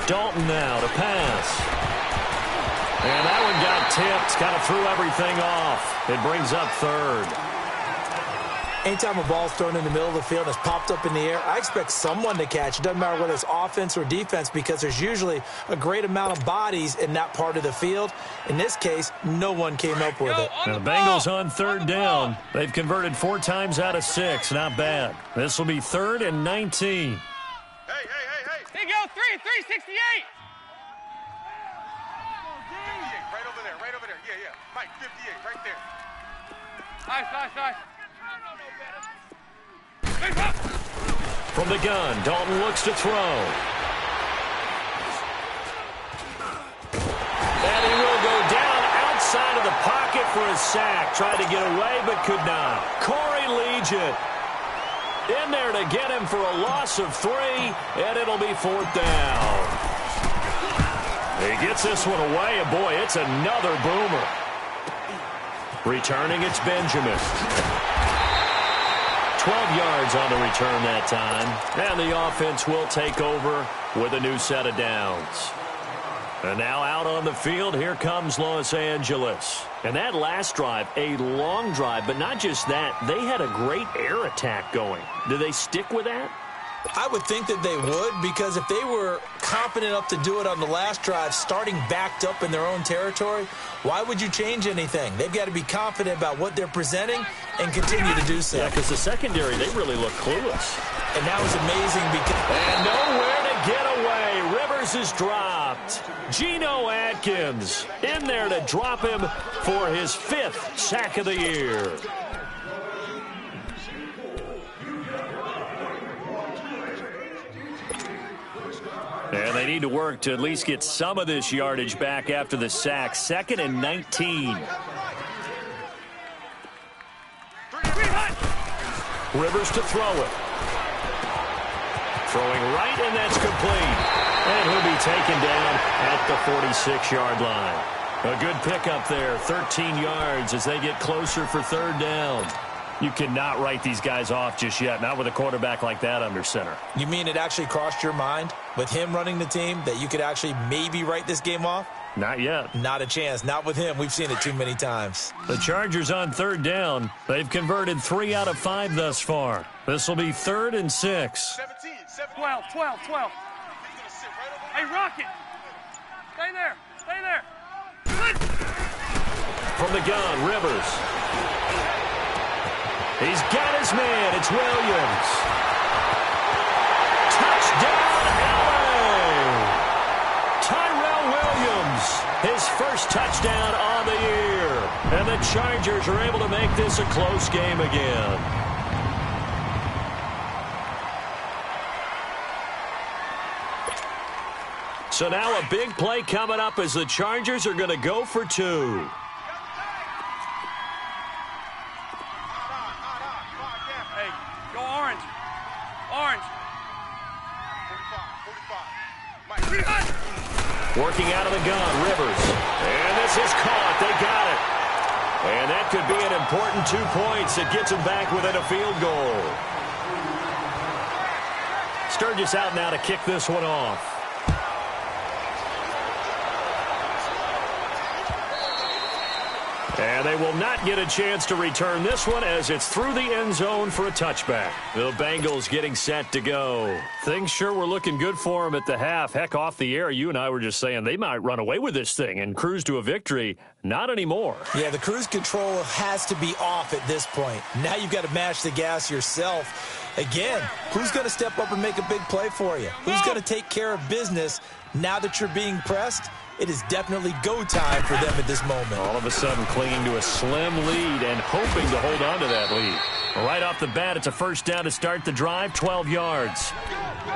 Dalton now to pass. And that one got tipped, kind of threw everything off. It brings up 3rd. Anytime a ball's thrown in the middle of the field and it's popped up in the air, I expect someone to catch. It doesn't matter whether it's offense or defense because there's usually a great amount of bodies in that part of the field. In this case, no one came up with it. And the Bengals on 3rd down. They've converted 4 times out of 6. Not bad. This will be 3rd and 19. Hey. Here you go, 368. 58, right over there. Yeah. Mike, 58, right there. Nice. From the gun, Dalton looks to throw. And he will go down outside of the pocket for a sack. Tried to get away, but could not. Corey Legion in there to get him for a loss of 3, and it'll be 4th down. He gets this one away, and boy, it's another boomer. Returning, it's Benjamin. 12 yards on the return that time. And the offense will take over with a new set of downs. And now out on the field, here comes Los Angeles. And that last drive, a long drive, but not just that. They had a great air attack going. Do they stick with that? I would think that they would, because if they were confident enough to do it on the last drive, starting backed up in their own territory, why would you change anything? They've got to be confident about what they're presenting and continue to do so. Yeah, because the secondary, they really look clueless. And that was amazing because... And nowhere to get away. Rivers is dropped. Geno Atkins in there to drop him for his 5th sack of the year. And they need to work to at least get some of this yardage back after the sack. 2nd and 19. Rivers to throw it. Throwing right, and that's complete. And he'll be taken down at the 46-yard line. A good pickup there, 13 yards as they get closer for 3rd down. You cannot write these guys off just yet, not with a quarterback like that under center. You mean it actually crossed your mind with him running the team that you could actually maybe write this game off? Not yet. Not a chance. Not with him. We've seen it too many times. The Chargers on 3rd down. They've converted 3 out of 5 thus far. This will be 3rd and 6. 17. 12. He's going to sit right over there. Hey, Rocket. Stay there. From the gun, Rivers. He's got his man. It's Williams. Touchdown, LA! Tyrell Williams, his first touchdown on the year. And the Chargers are able to make this a close game again. So now a big play coming up as the Chargers are going to go for 2. Hey, go orange. 45. Working out of the gun, Rivers. And this is caught. They got it. And that could be an important 2 points that gets them back within a field goal. Sturgis out now to kick this one off. And they will not get a chance to return this one as it's through the end zone for a touchback. The Bengals getting set to go. Things sure were looking good for them at the half. Heck, off the air, you and I were just saying they might run away with this thing and cruise to a victory. Not anymore. Yeah, the cruise control has to be off at this point. Now you've got to mash the gas yourself. Again, who's going to step up and make a big play for you? Who's going to take care of business now that you're being pressed? It is definitely go time for them at this moment. All of a sudden clinging to a slim lead and hoping to hold on to that lead. Right off the bat, it's a first down to start the drive, 12 yards.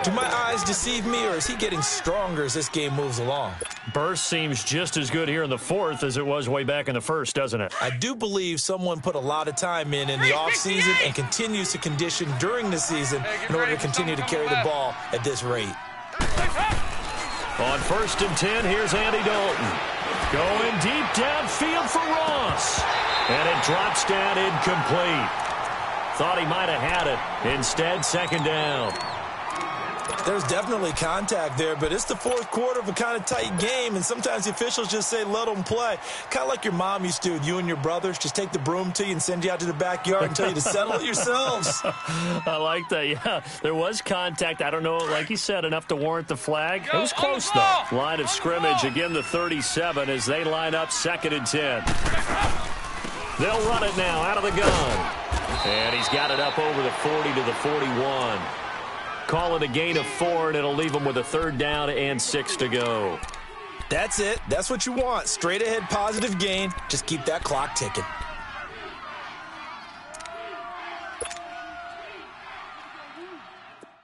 Do my eyes deceive me, or is he getting stronger as this game moves along? Burst seems just as good here in the fourth as it was way back in the first, doesn't it? I do believe someone put a lot of time in the offseason and continues to condition during the season in order to continue to carry the ball at this rate. On 1st and 10, here's Andy Dalton. Going deep downfield for Ross. And it drops down incomplete. Thought he might have had it. Instead, second down. There's definitely contact there, but it's the fourth quarter of a kind of tight game, and sometimes the officials just say, let them play. Kind of like your mom used to with you and your brothers. Just take the broom to you and send you out to the backyard and tell you to settle it yourselves. I like that, yeah. There was contact. I don't know, like you said, enough to warrant the flag. It was close, though. Line of scrimmage, again the 37 as they line up 2nd and 10. They'll run it now out of the gun. And he's got it up over the 40 to the 41. Call it a gain of 4, and it'll leave him with a 3rd down and 6 to go. That's it. That's what you want. Straight ahead positive gain. Just keep that clock ticking.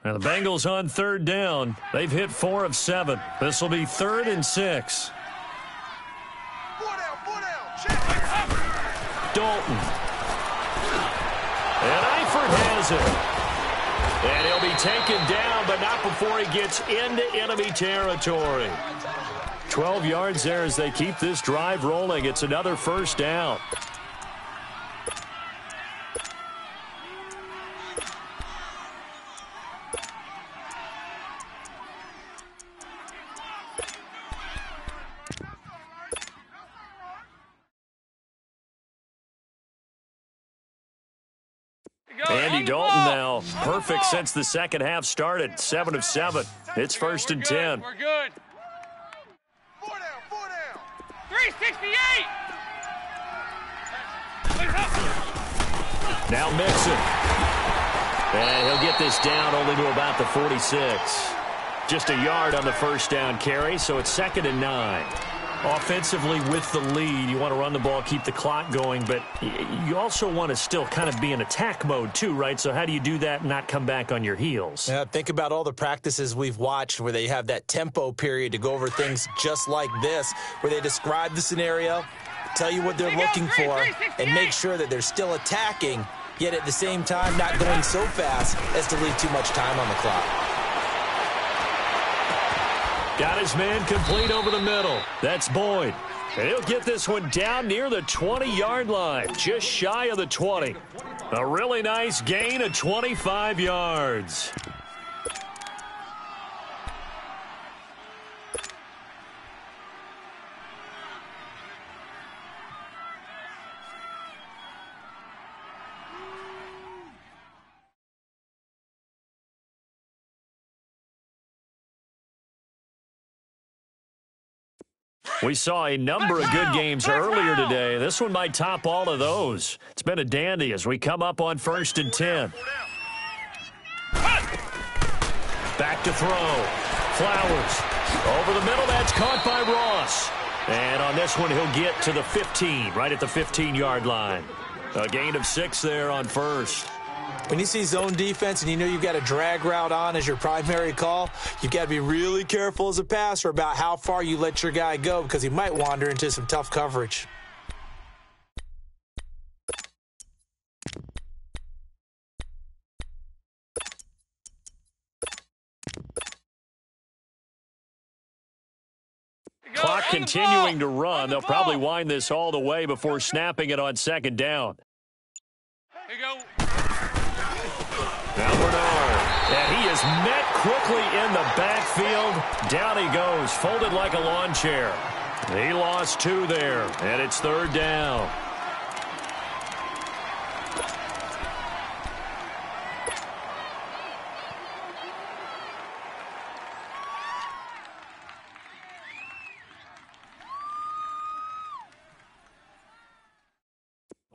Now the Bengals on 3rd down. They've hit 4 of 7. This will be 3rd and 6. Dalton. And Eifert has it. And he'll be taken down, but not before he gets into enemy territory. 12 yards there as they keep this drive rolling. It's another first down. Andy Dalton now perfect since the second half started. 7 of 7. It's 1st and 10. We're good. 4 down, 4 down. 368. Now Mixon. And he'll get this down only to about the 46. Just a yard on the first down carry, so it's 2nd and 9. Offensively with the lead, you want to run the ball, keep the clock going, but you also want to still kind of be in attack mode too, right? So how do you do that and not come back on your heels? Yeah, think about all the practices we've watched where they have that tempo period to go over things just like this, where they describe the scenario, tell you what they're looking for, and make sure that they're still attacking, yet at the same time not going so fast as to leave too much time on the clock. Got his man complete over the middle. That's Boyd. And he'll get this one down near the 20-yard line, just shy of the 20. A really nice gain of 25 yards. We saw a number of good games earlier today. This one might top all of those. It's been a dandy as we come up on 1st and 10. Back to throw. Flowers. Over the middle, that's caught by Ross. And on this one, he'll get to the 15, right at the 15-yard line. A gain of 6 there on 1st. When you see zone defense and you know you've got a drag route on as your primary call, you've got to be really careful as a passer about how far you let your guy go because he might wander into some tough coverage. Clock continuing to run. They'll probably wind this all the way before snapping it on 2nd down. Here you go. Now Bernard, and he is met quickly in the backfield. Down he goes, folded like a lawn chair. He lost 2 there, and it's 3rd down.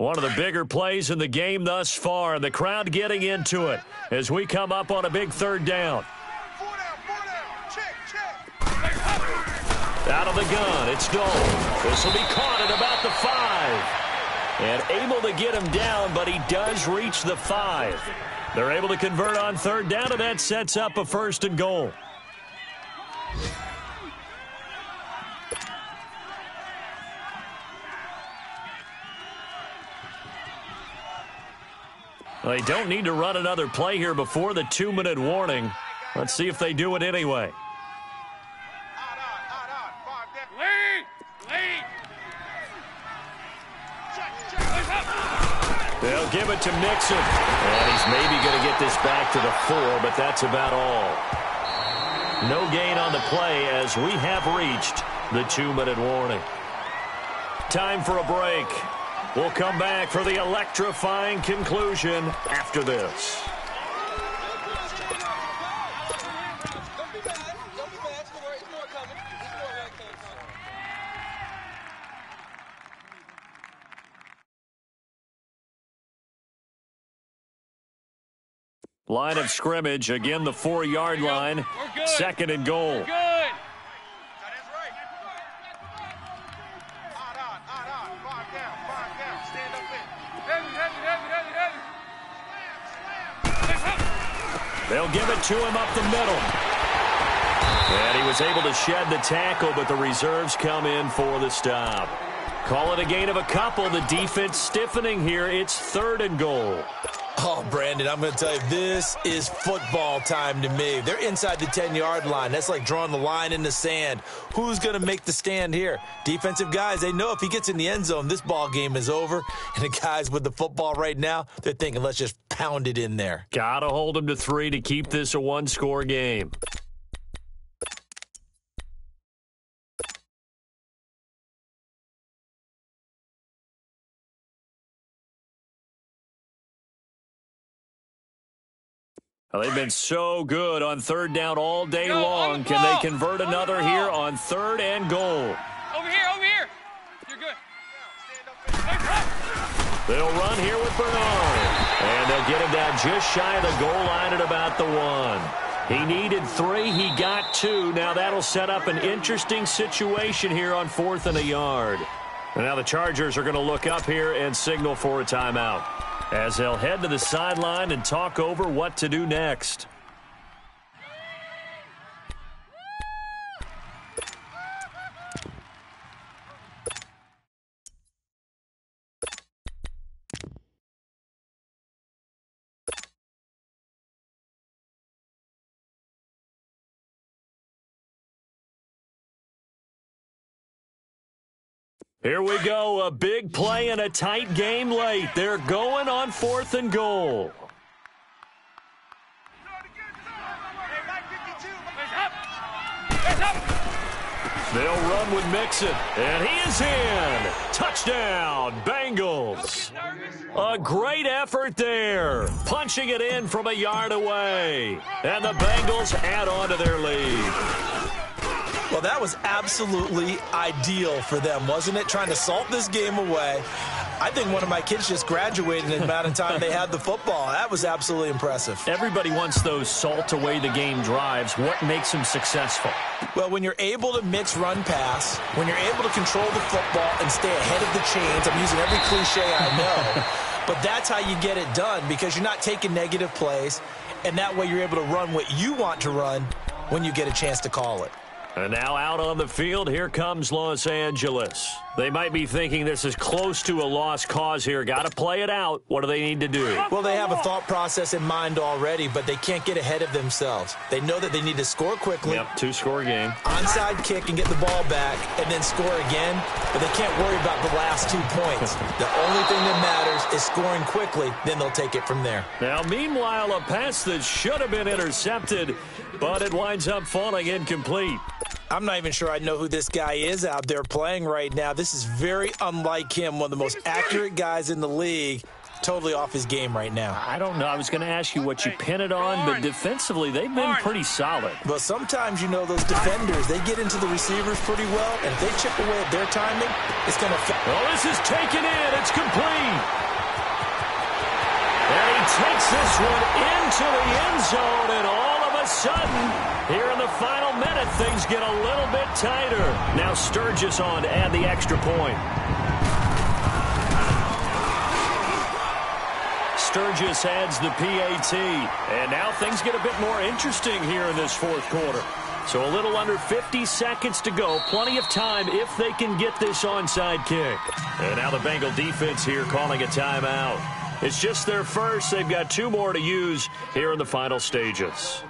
One of the bigger plays in the game thus far, and the crowd getting into it as we come up on a big third down. Out of the gun, it's Dole. This will be caught at about the 5. And able to get him down, but he does reach the 5. They're able to convert on third down, and that sets up a 1st and goal. They don't need to run another play here before the 2-minute warning. Let's see if they do it anyway. They'll give it to Mixon. And he's maybe going to get this back to the 4, but that's about all. No gain on the play as we have reached the 2-minute warning. Time for a break. We'll come back for the electrifying conclusion after this. Line of scrimmage, again the 4-yard line. 2nd and goal. We're good. They'll give it to him up the middle. And he was able to shed the tackle, but the reserves come in for the stop. Call it a gain of a couple. The defense stiffening here. It's 3rd and goal. Oh, Brandon, I'm going to tell you, this is football time to me. They're inside the 10-yard line. That's like drawing the line in the sand. Who's going to make the stand here? Defensive guys, they know if he gets in the end zone, this ball game is over. And the guys with the football right now, they're thinking, let's just pound it in there. Got to hold him to 3 to keep this a 1-score game. Well, they've been so good on third down all day long. Can they convert another here on 3rd and goal? Over here. You're good. They'll run here with Bernard. And they'll get him down just shy of the goal line at about the 1. He needed 3. He got 2. Now that'll set up an interesting situation here on 4th and a yard. And now the Chargers are going to look up here and signal for a timeout, as they'll head to the sideline and talk over what to do next. Here we go, a big play and a tight game late. They're going on 4th and goal. They'll run with Mixon, and he is in. Touchdown, Bengals. A great effort there, punching it in from a yard away. And the Bengals add on to their lead. Well, that was absolutely ideal for them, wasn't it? Trying to salt this game away. I think one of my kids just graduated in the amount of time they had the football. That was absolutely impressive. Everybody wants those salt-away-the-game drives. What makes them successful? Well, when you're able to mix run-pass, when you're able to control the football and stay ahead of the chains, I'm using every cliche I know, but that's how you get it done, because you're not taking negative plays, and that way you're able to run what you want to run when you get a chance to call it. And now out on the field, here comes Los Angeles. They might be thinking this is close to a lost cause here. Got to play it out. What do they need to do? Well, they have a thought process in mind already, but they can't get ahead of themselves. They know that they need to score quickly. Yep, 2-score game. Onside kick and get the ball back and then score again, but they can't worry about the last 2 points. The only thing that matters is scoring quickly, then they'll take it from there. Now, meanwhile, a pass that should have been intercepted, but it winds up falling incomplete. I'm not even sure I know who this guy is out there playing right now. This is very unlike him, one of the most accurate guys in the league. totally off his game right now? I don't know. I was going to ask you what you pin it on, but defensively, they've been pretty solid. But sometimes, those defenders, they get into the receivers pretty well, and if they chip away at their timing, it's going to affect. Well, this is taken in. It's complete. And he takes this one into the end zone, and all of a sudden, here in the final minute, things get a little bit tighter. Now Sturgis on to add the extra point. Sturgis adds the PAT, and now things get a bit more interesting here in this fourth quarter. So a little under 50 seconds to go. Plenty of time if they can get this onside kick. And now the Bengal defense here calling a timeout. It's just their first. They've got 2 more to use here in the final stages.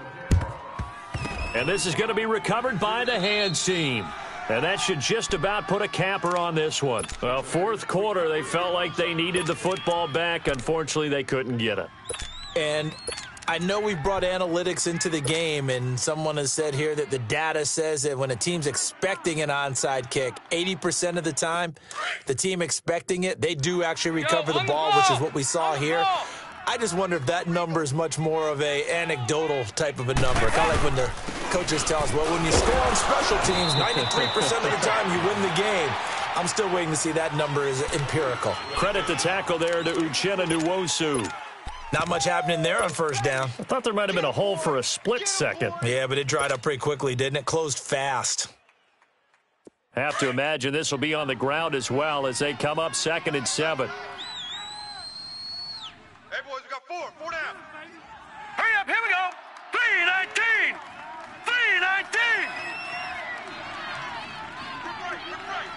And this is going to be recovered by the hands team. And that should just about put a capper on this one. Well, fourth quarter, they felt like they needed the football back. Unfortunately, they couldn't get it. And I know we brought analytics into the game, and someone has said here that the data says that when a team's expecting an onside kick, 80% of the time, the team expecting it, they do actually recover the ball, which is what we saw here. I just wonder if that number is much more of a anecdotal type of a number. Kind of like when the coaches tell us, well, when you score on special teams, 93% of the time you win the game. I'm still waiting to see that number is empirical. Credit the tackle there to Uchenna Nwosu. Not much happening there on first down. I thought there might have been a hole for a split second. Yeah, but it dried up pretty quickly, didn't it? Closed fast. Have to imagine this will be on the ground as well as they come up 2nd and 7. Hey, boys, we got 4 down. Hurry up, here we go. 3-19. 3-19. Quick right.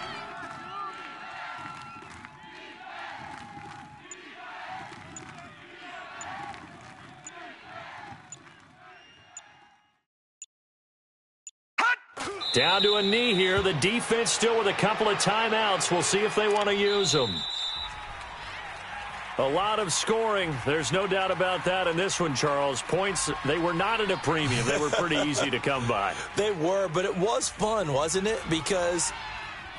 Down to a knee here. The defense still with a couple of timeouts. We'll see if they want to use them. A lot of scoring. There's no doubt about that in this one, Charles. Points, they were not at a premium. They were pretty easy to come by. They were, but it was fun, wasn't it? Because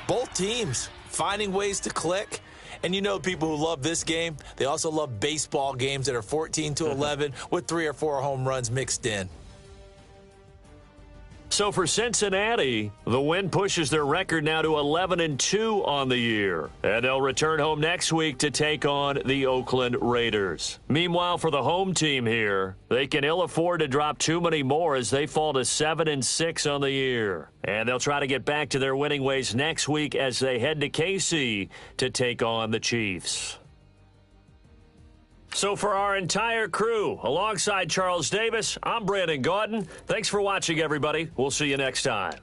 both teams finding ways to click. And people who love this game, they also love baseball games that are 14-11 with 3 or 4 home runs mixed in. So for Cincinnati, the win pushes their record now to 11-2 on the year. And they'll return home next week to take on the Oakland Raiders. Meanwhile, for the home team here, they can ill afford to drop too many more as they fall to 7-6 on the year. And they'll try to get back to their winning ways next week as they head to KC to take on the Chiefs. So for our entire crew, alongside Charles Davis, I'm Brandon Gaudin. Thanks for watching, everybody. We'll see you next time.